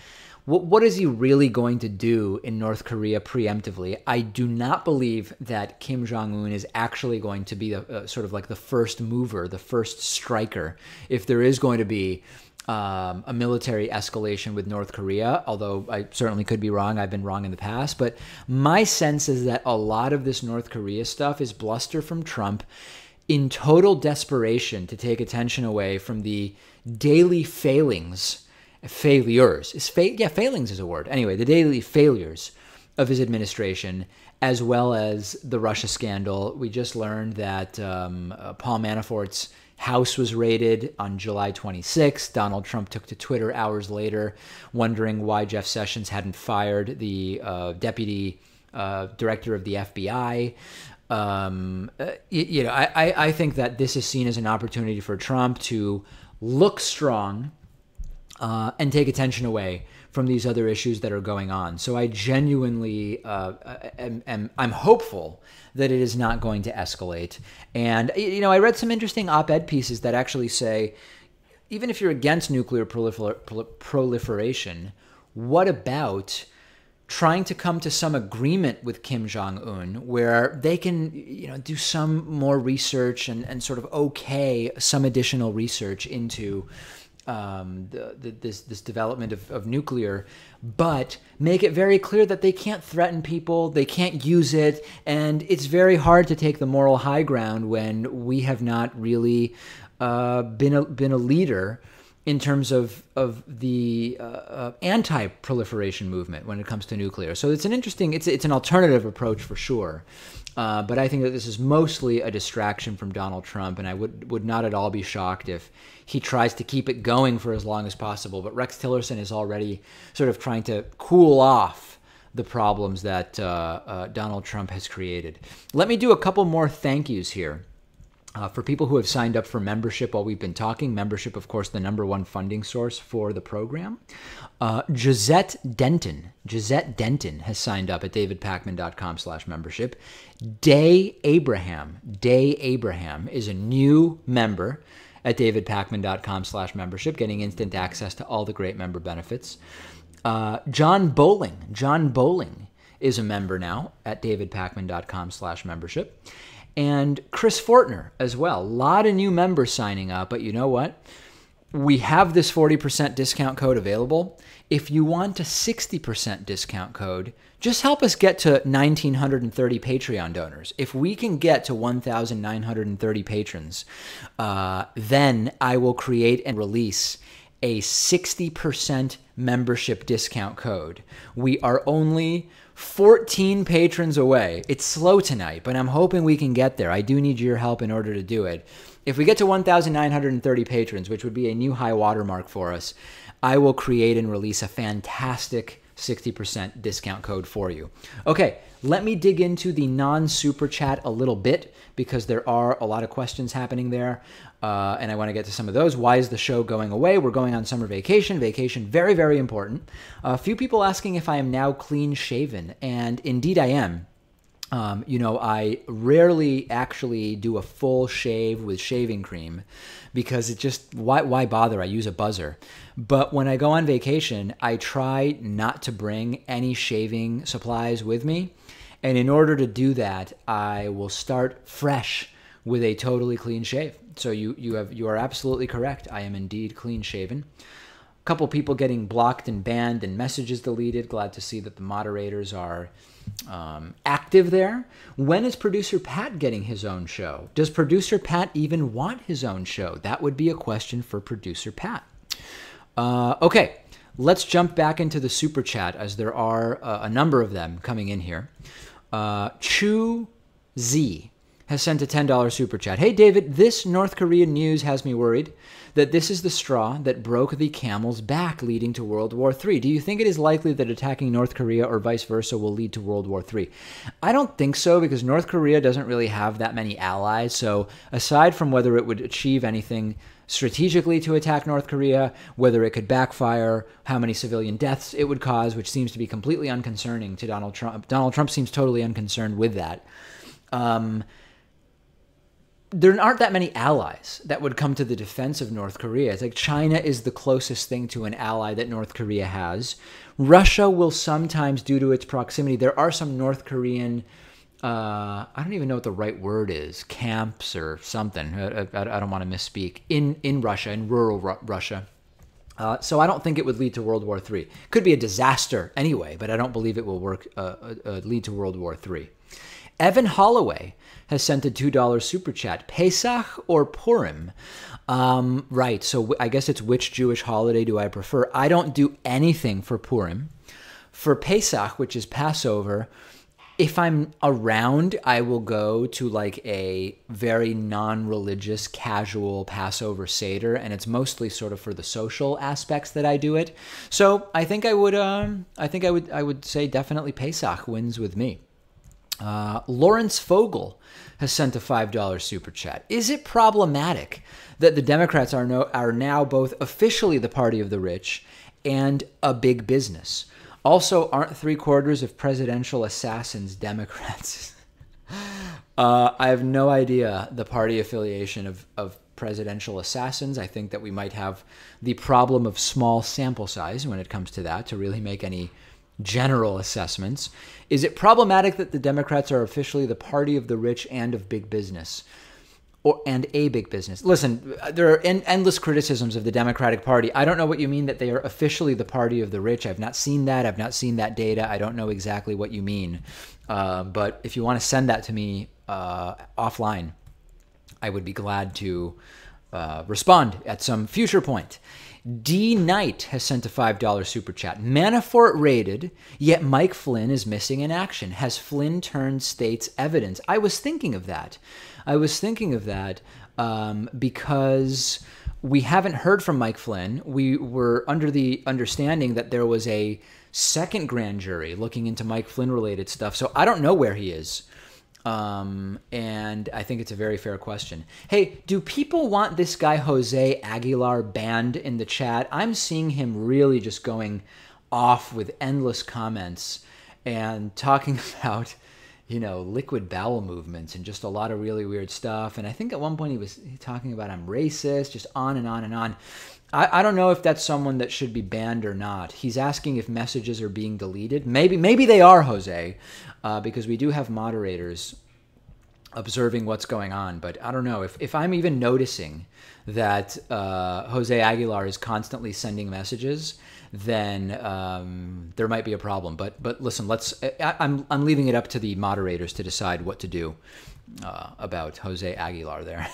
what is he really going to do in North Korea preemptively. I do not believe that Kim Jong-un is actually going to be sort of like the first mover, the first striker, if there is going to be a military escalation with North Korea, although I certainly could be wrong. I've been wrong in the past. But my sense is that a lot of this North Korea stuff is bluster from Trump in total desperation to take attention away from the daily failures. Failings is a word. Anyway, the daily failures of his administration, as well as the Russia scandal. We just learned that Paul Manafort's house was raided on July 26th. Donald Trump took to Twitter hours later, wondering why Jeff Sessions hadn't fired the deputy director of the FBI. I think that this is seen as an opportunity for Trump to look strong and take attention away from these other issues that are going on. So I genuinely I'm hopeful that it is not going to escalate. And, I read some interesting op-ed pieces that actually say, even if you're against nuclear proliferation, what about trying to come to some agreement with Kim Jong-un where they can, do some more research and sort of some additional research into this development of nuclear, but make it very clear that they can't threaten people, they can't use it, and it's very hard to take the moral high ground when we have not really been a leader in terms of the anti-proliferation movement when it comes to nuclear. So it's an alternative approach for sure. But I think that this is mostly a distraction from Donald Trump, and I would not at all be shocked if he tries to keep it going for as long as possible. But Rex Tillerson is already sort of trying to cool off the problems that Donald Trump has created. Let me do a couple more thank yous here. For people who have signed up for membership while we've been talking, membership, of course, the #1 funding source for the program. Gisette Denton has signed up at davidpakman.com/membership. Day Abraham is a new member at davidpakman.com/membership, getting instant access to all the great member benefits. John Bowling is a member now at davidpakman.com/membership. And Chris Fortner as well. A lot of new members signing up, but you know what? We have this 40% discount code available. If you want a 60% discount code, just help us get to 1,930 Patreon donors. If we can get to 1,930 patrons, then I will create and release a 60% membership discount code. We are only 14 patrons away. It's slow tonight, but I'm hoping we can get there. I do need your help in order to do it. If we get to 1,930 patrons, which would be a new high watermark for us, I will create and release a fantastic 60% discount code for you. Okay, let me dig into the non-super chat a little bit because there are a lot of questions happening there. And I want to get to some of those. Why is the show going away? We're going on summer vacation. Vacation, very, very important. A few people asking if I am now clean shaven, and indeed I am. I rarely actually do a full shave with shaving cream because why bother? I use a buzzer. But when I go on vacation, I try not to bring any shaving supplies with me. And in order to do that, I will start fresh with a totally clean shave. So you are absolutely correct. I am indeed clean shaven. A couple people getting blocked and banned and messages deleted. Glad to see that the moderators are active there. When is producer Pat getting his own show? Does producer Pat even want his own show? That would be a question for producer Pat. Okay, let's jump back into the super chat as there are a number of them coming in here. Chu Z has sent a $10 super chat. Hey, David, this North Korean news has me worried that this is the straw that broke the camel's back, leading to World War III. Do you think it is likely that attacking North Korea or vice versa will lead to World War III? I don't think so, because North Korea doesn't really have that many allies. So aside from whether it would achieve anything strategically to attack North Korea, whether it could backfire, how many civilian deaths it would cause, which seems to be completely unconcerning to Donald Trump. Donald Trump seems totally unconcerned with that. There aren't that many allies that would come to the defense of North Korea. It's like China is the closest thing to an ally that North Korea has. Russia will sometimes, due to its proximity, there are some North Korean, I don't even know what the right word is, camps or something. I don't want to misspeak, in Russia, in rural Russia. So I don't think it would lead to World War III. Could be a disaster anyway, but I don't believe it will lead to World War III. Evan Holloway has sent a $2 super chat. Pesach or Purim? Right, so I guess it's which Jewish holiday do I prefer? I don't do anything for Purim. For Pesach, which is Passover, if I'm around, I will go to like a very non-religious, casual Passover Seder, and it's mostly sort of for the social aspects that I do it. So I think I would say definitely Pesach wins with me. Lawrence Fogel has sent a $5 super chat. Is it problematic that the Democrats are now both officially the party of the rich and a big business? Also, aren't 3/4 of presidential assassins Democrats? I have no idea the party affiliation of presidential assassins. I think that we might have the problem of small sample size when it comes to that to really make any general assessments. Is it problematic that the Democrats are officially the party of the rich and of big business? And a big business. Listen, there are endless criticisms of the Democratic Party. I don't know what you mean that they are officially the party of the rich. I've not seen that. I've not seen that data. I don't know exactly what you mean. But if you want to send that to me offline, I would be glad to respond at some future point. D Knight has sent a $5 super chat. Manafort raided, yet Mike Flynn is missing in action. Has Flynn turned state's evidence? I was thinking of that. Because we haven't heard from Mike Flynn. We were under the understanding that there was a second grand jury looking into Mike Flynn related stuff. So I don't know where he is. And I think it's a very fair question. Hey, do people want this guy Jose Aguilar banned in the chat? I'm seeing him really just going off with endless comments and talking about, liquid bowel movements and just a lot of really weird stuff. And I think at one point he was talking about I'm racist, just on and on and on. I don't know if that's someone that should be banned or not. He's asking if messages are being deleted. Maybe they are, Jose, because we do have moderators observing what's going on. But I don't know. If I'm even noticing that Jose Aguilar is constantly sending messages, then there might be a problem. But listen, I'm leaving it up to the moderators to decide what to do about Jose Aguilar there.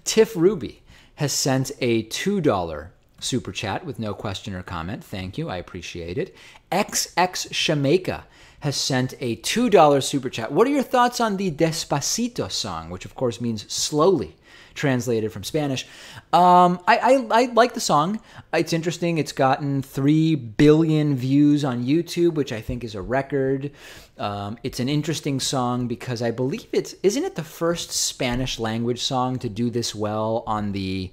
Tiff Ruby has sent a $2 super chat with no question or comment. Thank you. I appreciate it. XX Shamaica has sent a $2 super chat. What are your thoughts on the Despacito song, which of course means slowly, translated from Spanish? I like the song. It's interesting. It's gotten 3 billion views on YouTube, which I think is a record. It's an interesting song because I believe isn't it the first Spanish language song to do this well on the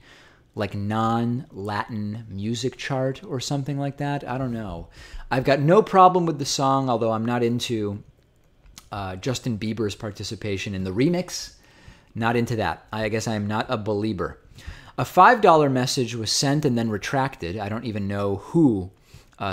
non-Latin music chart or something like that? I don't know. I've got no problem with the song, although I'm not into Justin Bieber's participation in the remix. Not into that. I guess I am not a believer. A $5 message was sent and then retracted. I don't even know who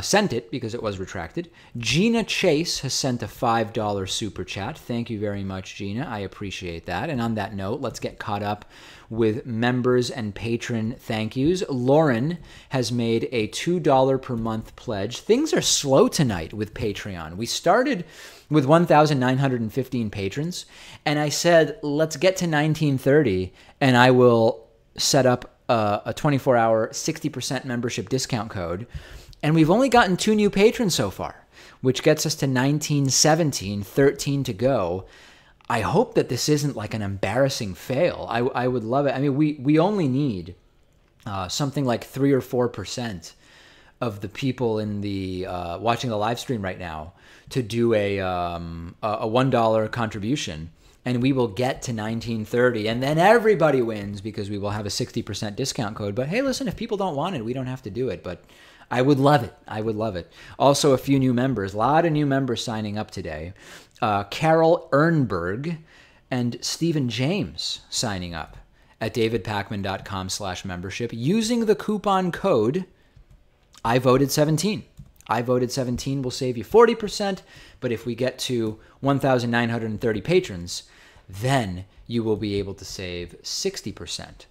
sent it because it was retracted. Gina Chase has sent a $5 super chat. Thank you very much, Gina. I appreciate that. And on that note, let's get caught up with members and patron thank yous. Lauren has made a $2 per month pledge. Things are slow tonight with Patreon. We started with 1,915 patrons, and I said, let's get to 1930, and I will set up a 24-hour 60% membership discount code. And we've only gotten 2 new patrons so far, which gets us to 1917, 13 to go. I hope that this isn't like an embarrassing fail. I would love it. I mean, we only need something like 3 or 4% of the people in the watching the live stream right now to do a $1 contribution, and we will get to 1930, and then everybody wins because we will have a 60% discount code. But hey, listen, if people don't want it, we don't have to do it. But I would love it. I would love it. Also, a few new members. A lot of new members signing up today. Carol Ernberg and Stephen James signing up at davidpakman.com/membership using the coupon code I voted 17. I voted 17 will save you 40%, but if we get to 1,930 patrons, then you will be able to save 60%.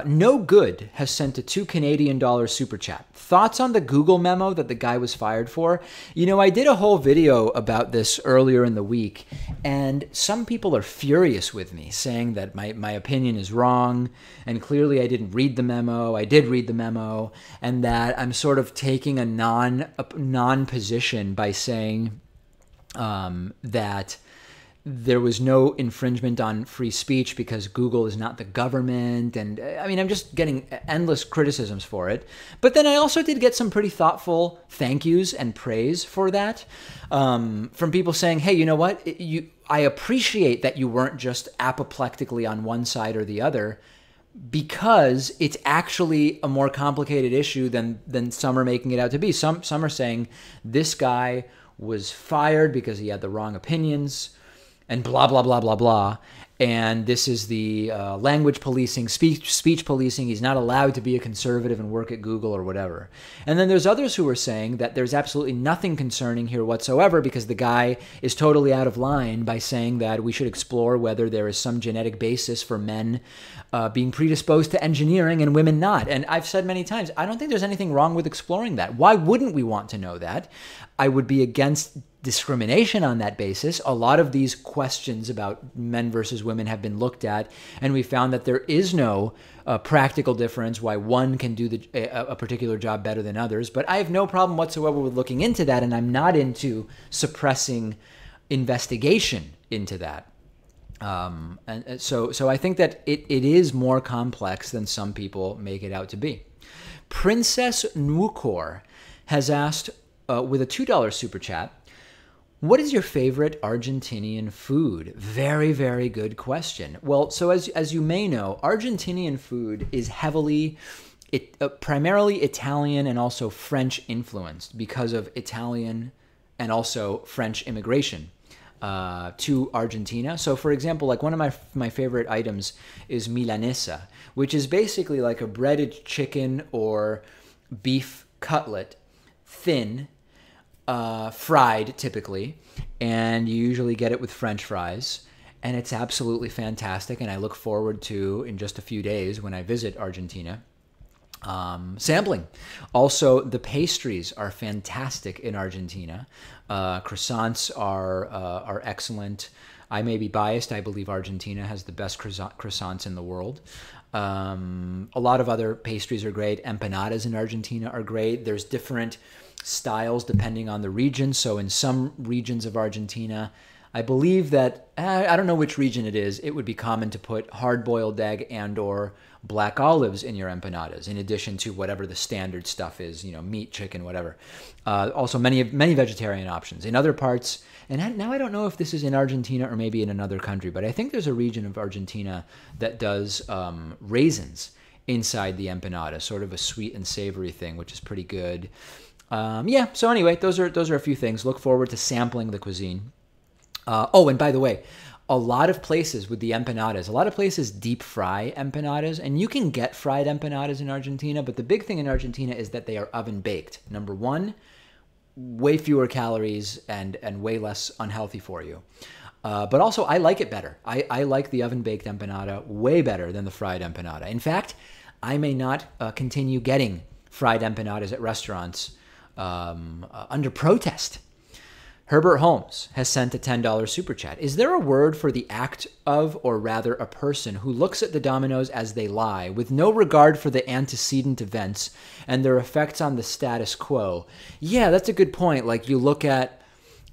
No Good has sent a $2 Canadian super chat. Thoughts on the Google memo that the guy was fired for? I did a whole video about this earlier in the week, and some people are furious with me, saying that my opinion is wrong, and clearly I didn't read the memo. I did read the memo, and that I'm sort of taking a non-position by saying that there was no infringement on free speech because Google is not the government. And I mean, I'm just getting endless criticisms for it. But then I also did get some pretty thoughtful thank yous and praise for that from people saying, hey, you know what? I appreciate that you weren't just apoplectically on one side or the other, because it's actually a more complicated issue than some are making it out to be. Some are saying this guy was fired because he had the wrong opinions, and blah, blah, blah, blah, blah. And this is the language policing, speech policing. He's not allowed to be a conservative and work at Google or whatever. And then there's others who are saying that there's absolutely nothing concerning here whatsoever because the guy is totally out of line by saying that we should explore whether there is some genetic basis for men being predisposed to engineering and women not. And I've said many times, I don't think there's anything wrong with exploring that. Why wouldn't we want to know that? I would be against discrimination on that basis. A lot of these questions about men versus women have been looked at, and we found that there is no practical difference why one can do a particular job better than others. But I have no problem whatsoever with looking into that, and I'm not into suppressing investigation into that. And so I think that it is more complex than some people make it out to be. Princess Nukor has asked with a $2 super chat, what is your favorite Argentinian food? Very, very good question. Well, so as you may know, Argentinian food is heavily, primarily Italian and also French influenced because of Italian and also French immigration to Argentina. So for example, like one of my favorite items is milanesa, which is basically like a breaded chicken or beef cutlet, thin, fried typically, and you usually get it with French fries, and it's absolutely fantastic. And I look forward to, in just a few days when I visit Argentina, sampling. Also, the pastries are fantastic in Argentina. Croissants are excellent. I may be biased. I believe Argentina has the best croissants in the world. A lot of other pastries are great. Empanadas in Argentina are great. There's different styles depending on the region. So in some regions of Argentina, I believe that, I don't know which region it is, it would be common to put hard-boiled egg and or black olives in your empanadas, in addition to whatever the standard stuff is, meat, chicken, whatever. Also many vegetarian options. In other parts, and now I don't know if this is in Argentina or maybe in another country, but I think there's a region of Argentina that does raisins inside the empanada, sort of a sweet and savory thing, which is pretty good. So anyway, those are a few things. Look forward to sampling the cuisine. And by the way, a lot of places with the empanadas, a lot of places deep fry empanadas, and you can get fried empanadas in Argentina, but the big thing in Argentina is that they are oven baked. Number one, way fewer calories and way less unhealthy for you. But also, I like it better. I like the oven baked empanada way better than the fried empanada. In fact, I may not continue getting fried empanadas at restaurants under protest. Herbert Holmes has sent a $10 super chat. Is there a word for the act of, or rather a person who looks at the dominoes as they lie with no regard for the antecedent events and their effects on the status quo? Yeah, that's a good point. Like you look at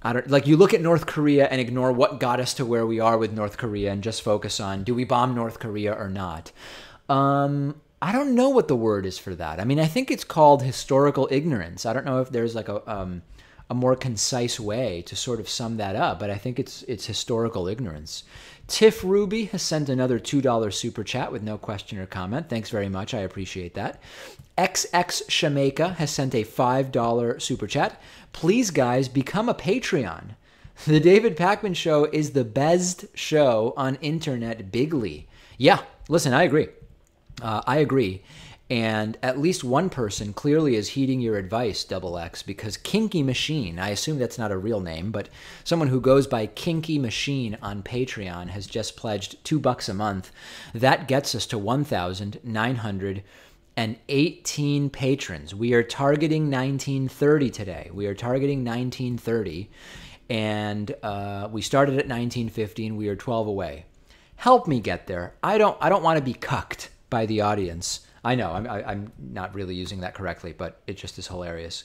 North Korea and ignore what got us to where we are with North Korea and just focus on, do we bomb North Korea or not? I don't know what the word is for that. I mean, I think it's called historical ignorance. I don't know if there's like a more concise way to sort of sum that up, but I think it's historical ignorance. Tiff Ruby has sent another $2 super chat with no question or comment. Thanks very much. I appreciate that. XX Shameka has sent a $5 super chat. Please, guys, become a Patreon. The David Pakman Show is the best show on internet bigly. Yeah, listen, I agree. I agree. And at least one person clearly is heeding your advice, Double X, because Kinky Machine, I assume that's not a real name, but someone who goes by Kinky Machine on Patreon has just pledged $2 a month. That gets us to 1,918 patrons. We are targeting 1930 today. We are targeting 1930, and we started at 1915. We are 12 away. Help me get there. I don't want to be cucked by the audience. I know I'm not really using that correctly, but it just is hilarious.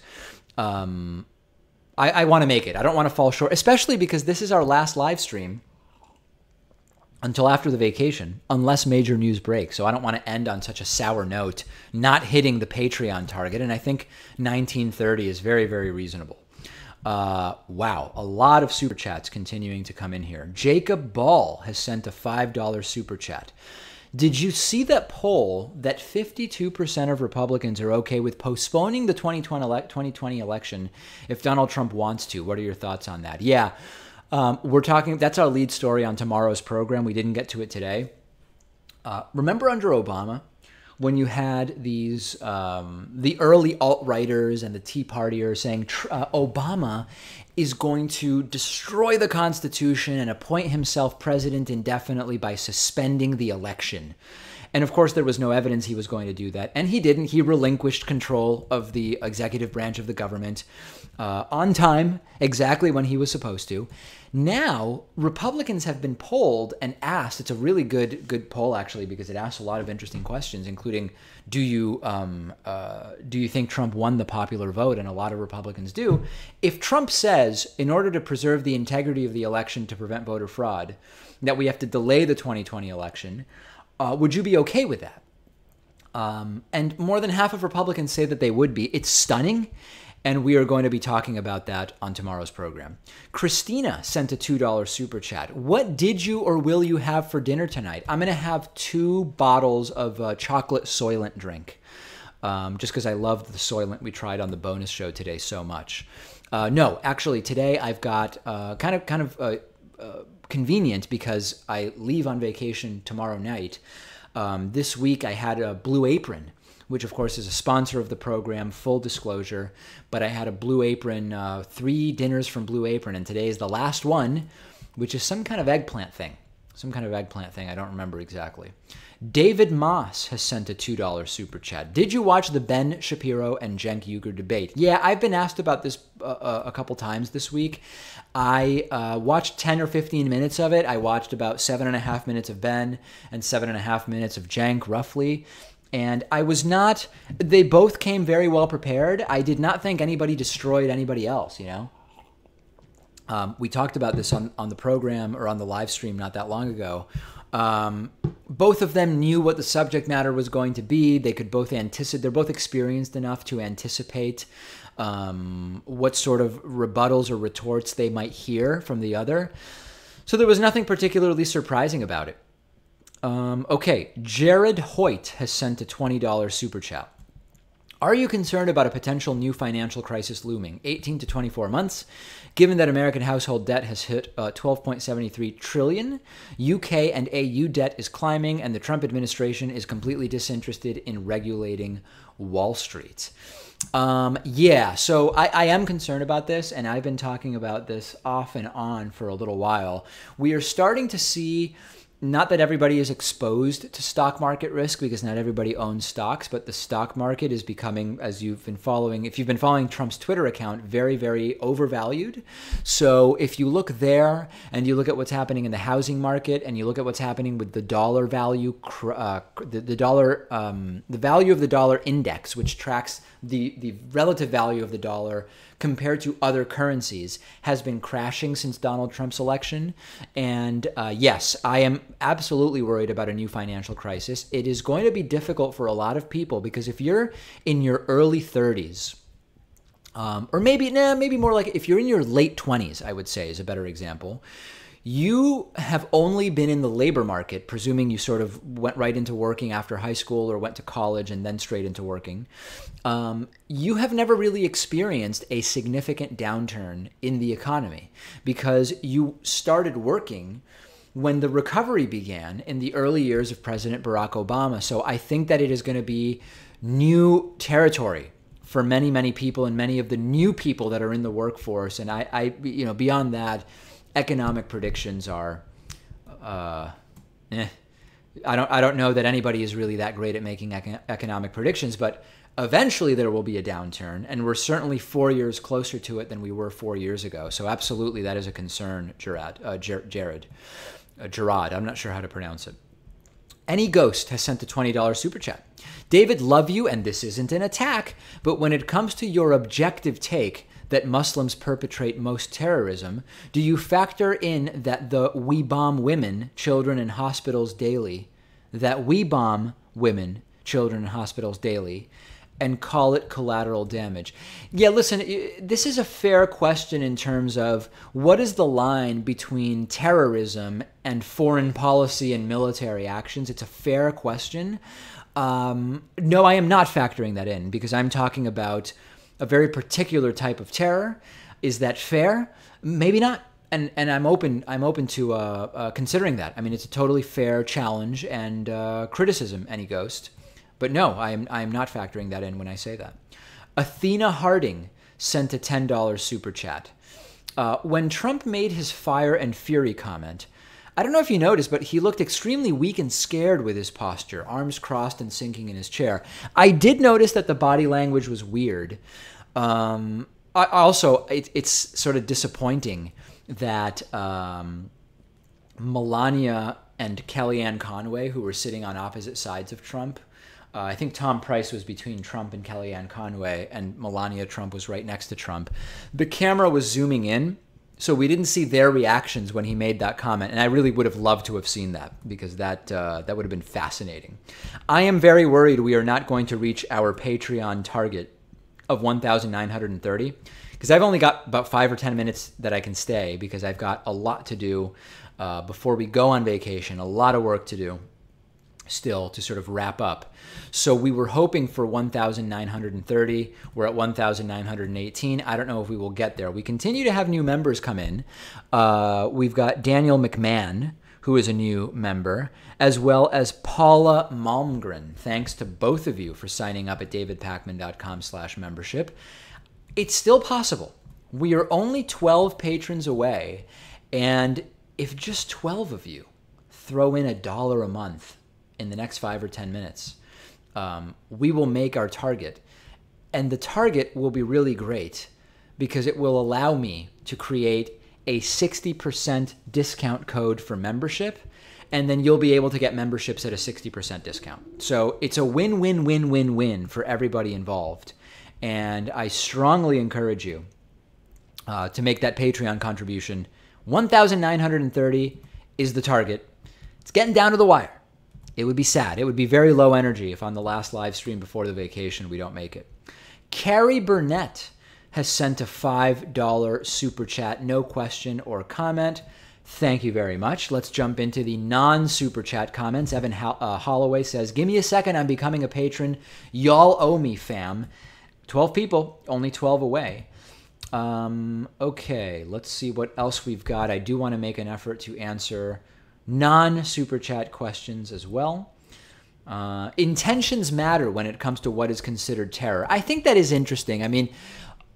I want to make it. I don't want to fall short, especially because this is our last live stream until after the vacation, unless major news breaks. So I don't want to end on such a sour note, not hitting the Patreon target. And I think 1930 is very, very reasonable. Wow, a lot of super chats continuing to come in here. Jacob Ball has sent a $5 super chat. Did you see that poll that 52% of Republicans are okay with postponing the 2020 election if Donald Trump wants to? What are your thoughts on that? Yeah, We're talking, that's our lead story on tomorrow's program. We didn't get to it today. Remember under Obama, when you had these, the early alt-righters and the Tea Partiers saying Obama is going to destroy the Constitution and appoint himself president indefinitely by suspending the election. And of course, there was no evidence he was going to do that. And he didn't. He relinquished control of the executive branch of the government on time, exactly when he was supposed to. Now, Republicans have been polled and asked. It's a really good poll, actually, because it asks a lot of interesting questions, including, do you think Trump won the popular vote? And a lot of Republicans do. If Trump says, in order to preserve the integrity of the election to prevent voter fraud, that we have to delay the 2020 election, would you be okay with that? And more than half of Republicans say that they would be. It's stunning. And we are going to be talking about that on tomorrow's program. Christina sent a $2 super chat. What did you or will you have for dinner tonight? I'm going to have 2 bottles of chocolate Soylent drink, just because I loved the Soylent we tried on the bonus show today so much. No, actually, today I've got kind of convenient because I leave on vacation tomorrow night. This week I had a Blue Apron, which of course is a sponsor of the program, full disclosure. But I had a Blue Apron, 3 dinners from Blue Apron, and today is the last one, which is some kind of eggplant thing. I don't remember exactly. David Moss has sent a $2 super chat. Did you watch the Ben Shapiro and Cenk Uygur debate? Yeah, I've been asked about this a couple times this week. I watched 10 or 15 minutes of it. I watched about 7.5 minutes of Ben and 7.5 minutes of Cenk, roughly. And I was not, they both came very well prepared. I did not think anybody destroyed anybody else, you know? We talked about this on the program or on the live stream not that long ago. Both of them knew what the subject matter was going to be. They could both anticipate, they're both experienced enough to anticipate what sort of rebuttals or retorts they might hear from the other. So there was nothing particularly surprising about it. Okay, Jared Hoyt has sent a $20 super chat. Are you concerned about a potential new financial crisis looming? 18 to 24 months. Given that American household debt has hit 12.73 trillion, UK and AU debt is climbing, and the Trump administration is completely disinterested in regulating Wall Street. Yeah, so I am concerned about this, and I've been talking about this off and on for a little while. We are starting to see, not that everybody is exposed to stock market risk, because not everybody owns stocks, but the stock market is becoming, as you've been following, if you've been following Trump's Twitter account, very, very overvalued. So if you look there and you look at what's happening in the housing market and you look at what's happening with the dollar value, the value of the dollar index, which tracks the relative value of the dollar compared to other currencies, has been crashing since Donald Trump's election. And yes, I am absolutely worried about a new financial crisis. It is going to be difficult for a lot of people, because if you're in your early 30s, or maybe more like if you're in your late 20s, I would say is a better example. You have only been in the labor market, presuming you sort of went right into working after high school or went to college and then straight into working. You have never really experienced a significant downturn in the economy, because you started working when the recovery began in the early years of President Barack Obama. So I think that it is going to be new territory for many, many people, and many of the new people that are in the workforce. And I beyond that, economic predictions are, I don't know that anybody is really that great at making economic predictions, but eventually there will be a downturn, and we're certainly 4 years closer to it than we were 4 years ago. So absolutely, that is a concern, Gerard. I'm not sure how to pronounce it. Any Ghost has sent a $20 super chat. David, love you, and this isn't an attack, but when it comes to your objective take that Muslims perpetrate most terrorism, do you factor in that we bomb women, children, and hospitals daily, and call it collateral damage? Yeah, listen, this is a fair question in terms of what is the line between terrorism and foreign policy and military actions. It's a fair question. No, I am not factoring that in, because I'm talking about a very particular type of terror. Is that fair? Maybe not. and I'm open to considering that. I mean, it's a totally fair challenge and criticism, Any Ghost. But no, I'm not factoring that in when I say that. Athena Harding sent a $10 super chat. When Trump made his fire and fury comment, I don't know if you noticed, but he looked extremely weak and scared with his posture, arms crossed and sinking in his chair. I did notice that the body language was weird. It's sort of disappointing that Melania and Kellyanne Conway, who were sitting on opposite sides of Trump, I think Tom Price was between Trump and Kellyanne Conway, and Melania Trump was right next to Trump. The camera was zooming in, so we didn't see their reactions when he made that comment, and I really would have loved to have seen that, because that would have been fascinating. I am very worried we are not going to reach our Patreon target of 1,930, because I've only got about 5 or 10 minutes that I can stay, because I've got a lot to do before we go on vacation, a lot of work to do still to sort of wrap up. So we were hoping for 1,930. We're at 1,918. I don't know if we will get there. We continue to have new members come in. We've got Daniel McMahon, who is a new member, as well as Paula Malmgren. Thanks to both of you for signing up at davidpakman.com/membership. It's still possible. We are only 12 patrons away, and if just 12 of you throw in $1 a month in the next 5 or 10 minutes, we will make our target. And the target will be really great because it will allow me to create a 60% discount code for membership, and then you'll be able to get memberships at a 60% discount. So it's a win-win-win-win-win for everybody involved. And I strongly encourage you to make that Patreon contribution. 1,930 is the target. It's getting down to the wire. It would be sad. It would be very low energy if on the last live stream before the vacation we don't make it. Carrie Burnett has sent a $5 super chat, no question or comment. Thank you very much. Let's jump into the non-super chat comments. Evan Holloway says, "Give me a second. I'm becoming a patron. Y'all owe me, fam." 12 people, only 12 away. Okay, let's see what else we've got. I do want to make an effort to answer non-super chat questions as well. Intentions matter when it comes to what is considered terror. I think that is interesting. I mean,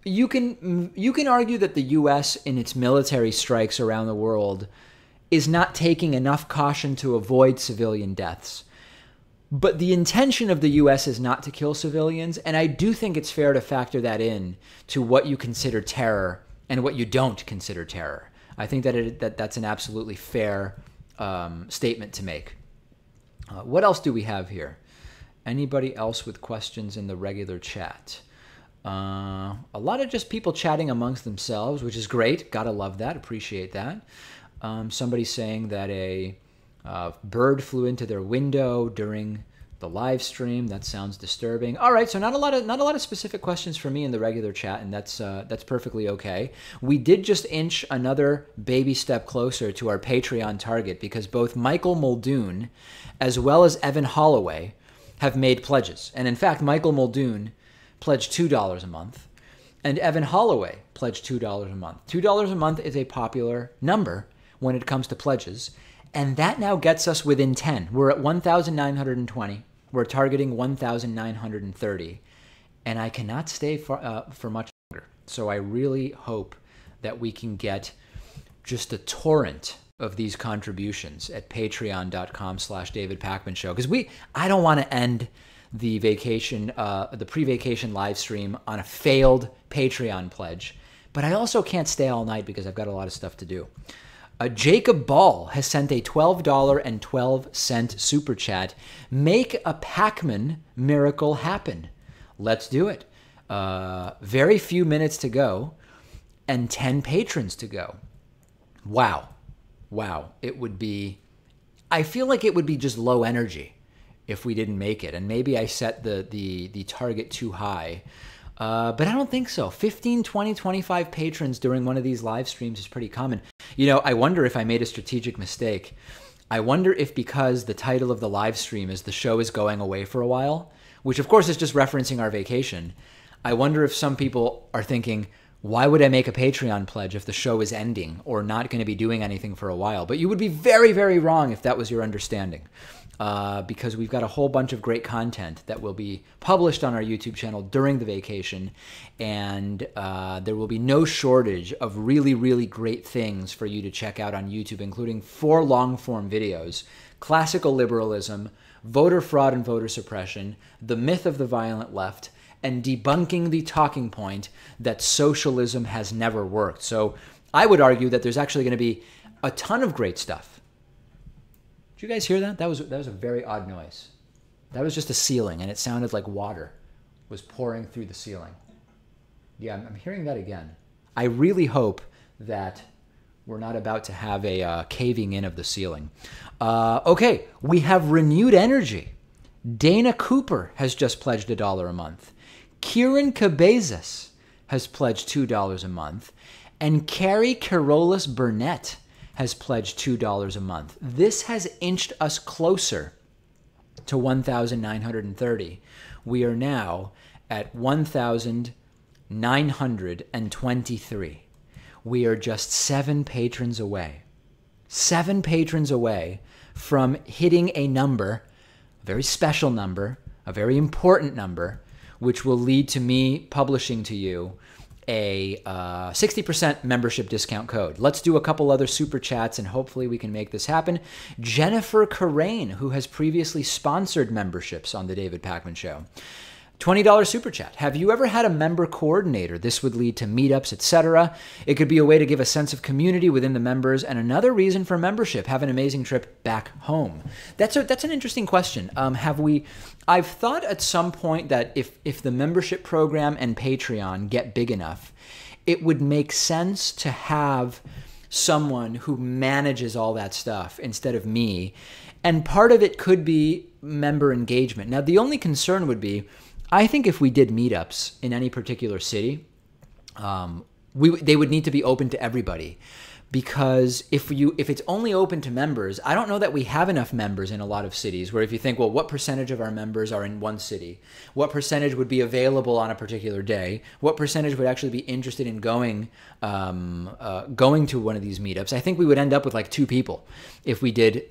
you can argue that the U.S. in its military strikes around the world is not taking enough caution to avoid civilian deaths. But the intention of the U.S. is not to kill civilians, and I do think it's fair to factor that in to what you consider terror and what you don't consider terror. I think that that's an absolutely fair statement to make. What else do we have here? Anybody else with questions in the regular chat? A lot of just people chatting amongst themselves, which is great. Gotta love that. Appreciate that. Somebody saying that a bird flew into their window during the live stream. That sounds disturbing. All right, so not a lot of specific questions for me in the regular chat, and that's perfectly okay. We did just inch another baby step closer to our Patreon target because both Michael Muldoon as well as Evan Holloway have made pledges. And in fact, Michael Muldoon pledged $2 a month, and Evan Holloway pledged $2 a month. $2 a month is a popular number when it comes to pledges. And that now gets us within 10. We're at 1,920. We're targeting 1,930. And I cannot stay for much longer. So I really hope that we can get just a torrent of these contributions at patreon.com/DavidPakmanShow. Because I don't want to end the vacation, the pre-vacation live stream on a failed Patreon pledge. But I also can't stay all night because I've got a lot of stuff to do. Jacob Ball has sent a $12.12 super chat. Make a Pakman miracle happen. Let's do it. Very few minutes to go and 10 patrons to go. Wow. It would be, I feel like it would be just low energy if we didn't make it. And maybe I set the target too high. But I don't think so. 15, 20, 25 patrons during one of these live streams is pretty common. You know, I wonder if I made a strategic mistake. I wonder if because the title of the live stream is "The Show is Going Away for a While," which of course is just referencing our vacation, I wonder if some people are thinking, why would I make a Patreon pledge if the show is ending or not going to be doing anything for a while? But you would be very, very wrong if that was your understanding. Because we've got a whole bunch of great content that will be published on our YouTube channel during the vacation. And there will be no shortage of really, really great things for you to check out on YouTube, including 4 long-form videos: classical liberalism, voter fraud and voter suppression, the myth of the violent left, and debunking the talking point that socialism has never worked. So I would argue that there's actually going to be a ton of great stuff. Did you guys hear that? That was a very odd noise. That was just a ceiling, and it sounded like water was pouring through the ceiling. Yeah, I'm hearing that again. I really hope that we're not about to have a caving in of the ceiling. Okay, we have renewed energy. Dana Cooper has just pledged $1 a month. Kieran Cabezas has pledged $2 a month. And Carrie Carolus Burnett has pledged $2 a month. This has inched us closer to 1,930. We are now at 1,923. We are just 7 patrons away. 7 patrons away from hitting a number, a very special number, a very important number, which will lead to me publishing to you a 60% membership discount code. Let's do a couple other super chats and hopefully we can make this happen. Jennifer Carrain, who has previously sponsored memberships on The David Pakman Show. $20 super chat. Have you ever had a member coordinator? This would lead to meetups, etc. It could be a way to give a sense of community within the members, and another reason for membership. Have an amazing trip back home. That's an interesting question. I've thought at some point that if the membership program and Patreon get big enough, it would make sense to have someone who manages all that stuff instead of me. And part of it could be member engagement. Now, the only concern would be, I think if we did meetups in any particular city, they would need to be open to everybody. Because if it's only open to members, I don't know that we have enough members in a lot of cities where if you think, well, what percentage of our members are in one city? What percentage would be available on a particular day? What percentage would actually be interested in going to one of these meetups? I think we would end up with like 2 people if we did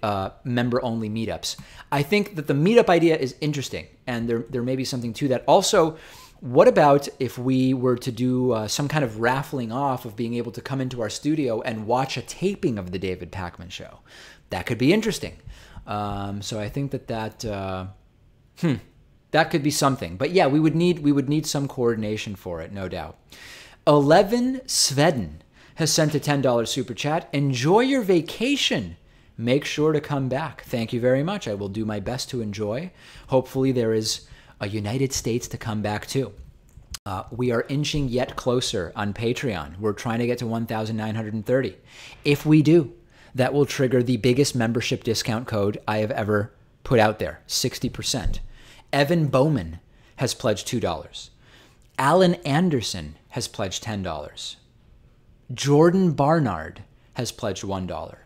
member-only meetups. I think that the meetup idea is interesting, and there may be something to that. Also, what about if we were to do some kind of raffling off of being able to come into our studio and watch a taping of the David Pakman Show? That could be interesting. So I think that could be something. But yeah, we would need some coordination for it, no doubt. 11 Sveden has sent a $10 super chat. Enjoy your vacation. Make sure to come back. Thank you very much. I will do my best to enjoy. Hopefully there is a United States to come back to. We are inching yet closer on Patreon. We're trying to get to 1,930. If we do, that will trigger the biggest membership discount code I have ever put out there, 60%. Evan Bowman has pledged $2. Alan Anderson has pledged $10. Jordan Barnard has pledged $1.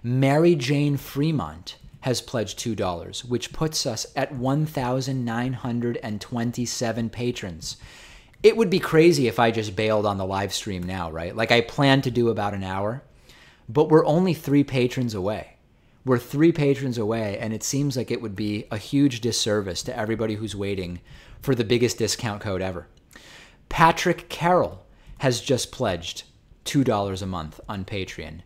Mary Jane Fremont has pledged $2, which puts us at 1,927 patrons. It would be crazy if I just bailed on the live stream now, right? Like I plan to do about an hour, but we're only 3 patrons away. We're 3 patrons away, and it seems like it would be a huge disservice to everybody who's waiting for the biggest discount code ever. Patrick Carroll has just pledged $2 a month on Patreon.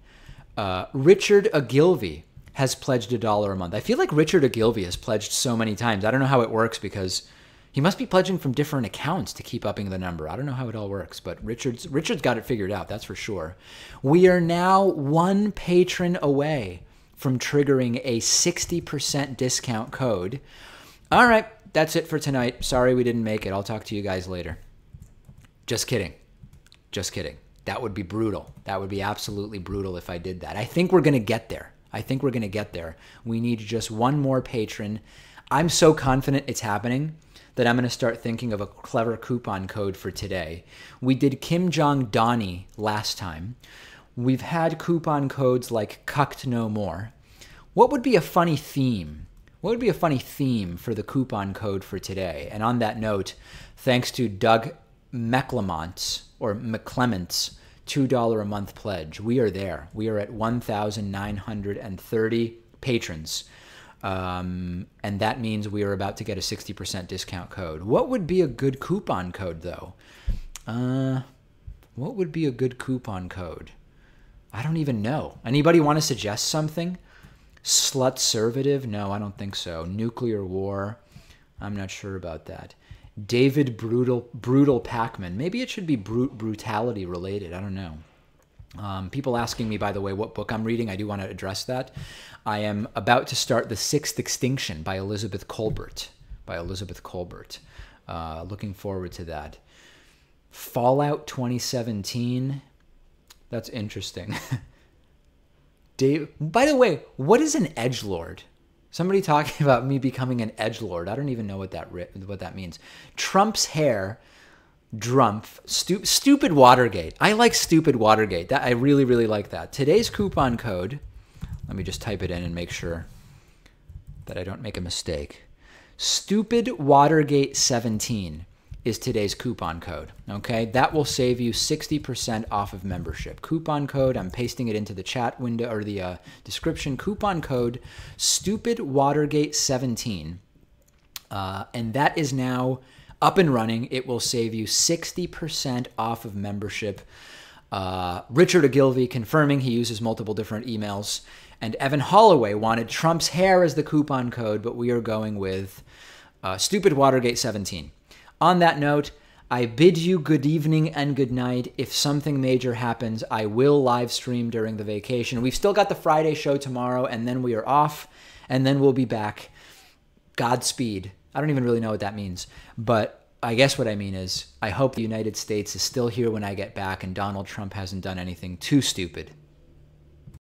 Richard Ogilvy has pledged $1 a month. I feel like Richard Ogilvy has pledged so many times. I don't know how it works because he must be pledging from different accounts to keep upping the number. I don't know how it all works, but Richard's got it figured out, that's for sure. We are now 1 patron away from triggering a 60% discount code. All right, that's it for tonight. Sorry we didn't make it. I'll talk to you guys later. Just kidding. Just kidding. That would be brutal. That would be absolutely brutal if I did that. I think we're going to get there. We need just 1 more patron. I'm so confident it's happening that I'm going to start thinking of a clever coupon code for today. We did Kim Jong Donnie last time. We've had coupon codes like Cucked No More. What would be a funny theme? What would be a funny theme for the coupon code for today? And on that note, thanks to Doug McLemont's or McClement's $2 a month pledge. We are there. We are at 1,930 patrons. And that means we are about to get a 60% discount code. What would be a good coupon code, though? What would be a good coupon code? I don't even know. Anybody want to suggest something? Slutservative? No, I don't think so. Nuclear war? I'm not sure about that. David Brutal Pacman. Maybe it should be brutality related. I don't know. People asking me, by the way, what book I'm reading. I do want to address that. I am about to start The Sixth Extinction by Elizabeth Kolbert. Looking forward to that. Fallout 2017. That's interesting. By the way, what is an edgelord? Somebody talking about me becoming an edgelord. I don't even know what that means. Trump's hair, stupid Watergate. I like stupid Watergate. I really, really like that. Today's coupon code, let me just type it in and make sure that I don't make a mistake. Stupid Watergate 17 is today's coupon code, okay? That will save you 60% off of membership. Coupon code, I'm pasting it into the chat window or the description. Coupon code, Stupid Watergate 17. And that is now up and running. It will save you 60% off of membership. Richard Ogilvy confirming he uses multiple different emails. And Evan Holloway wanted Trump's hair as the coupon code, but we are going with Stupid Watergate 17. On that note, I bid you good evening and good night. If something major happens, I will live stream during the vacation. We've still got the Friday show tomorrow, and then we are off, and then we'll be back. Godspeed. I don't even really know what that means, but I guess what I mean is I hope the United States is still here when I get back and Donald Trump hasn't done anything too stupid.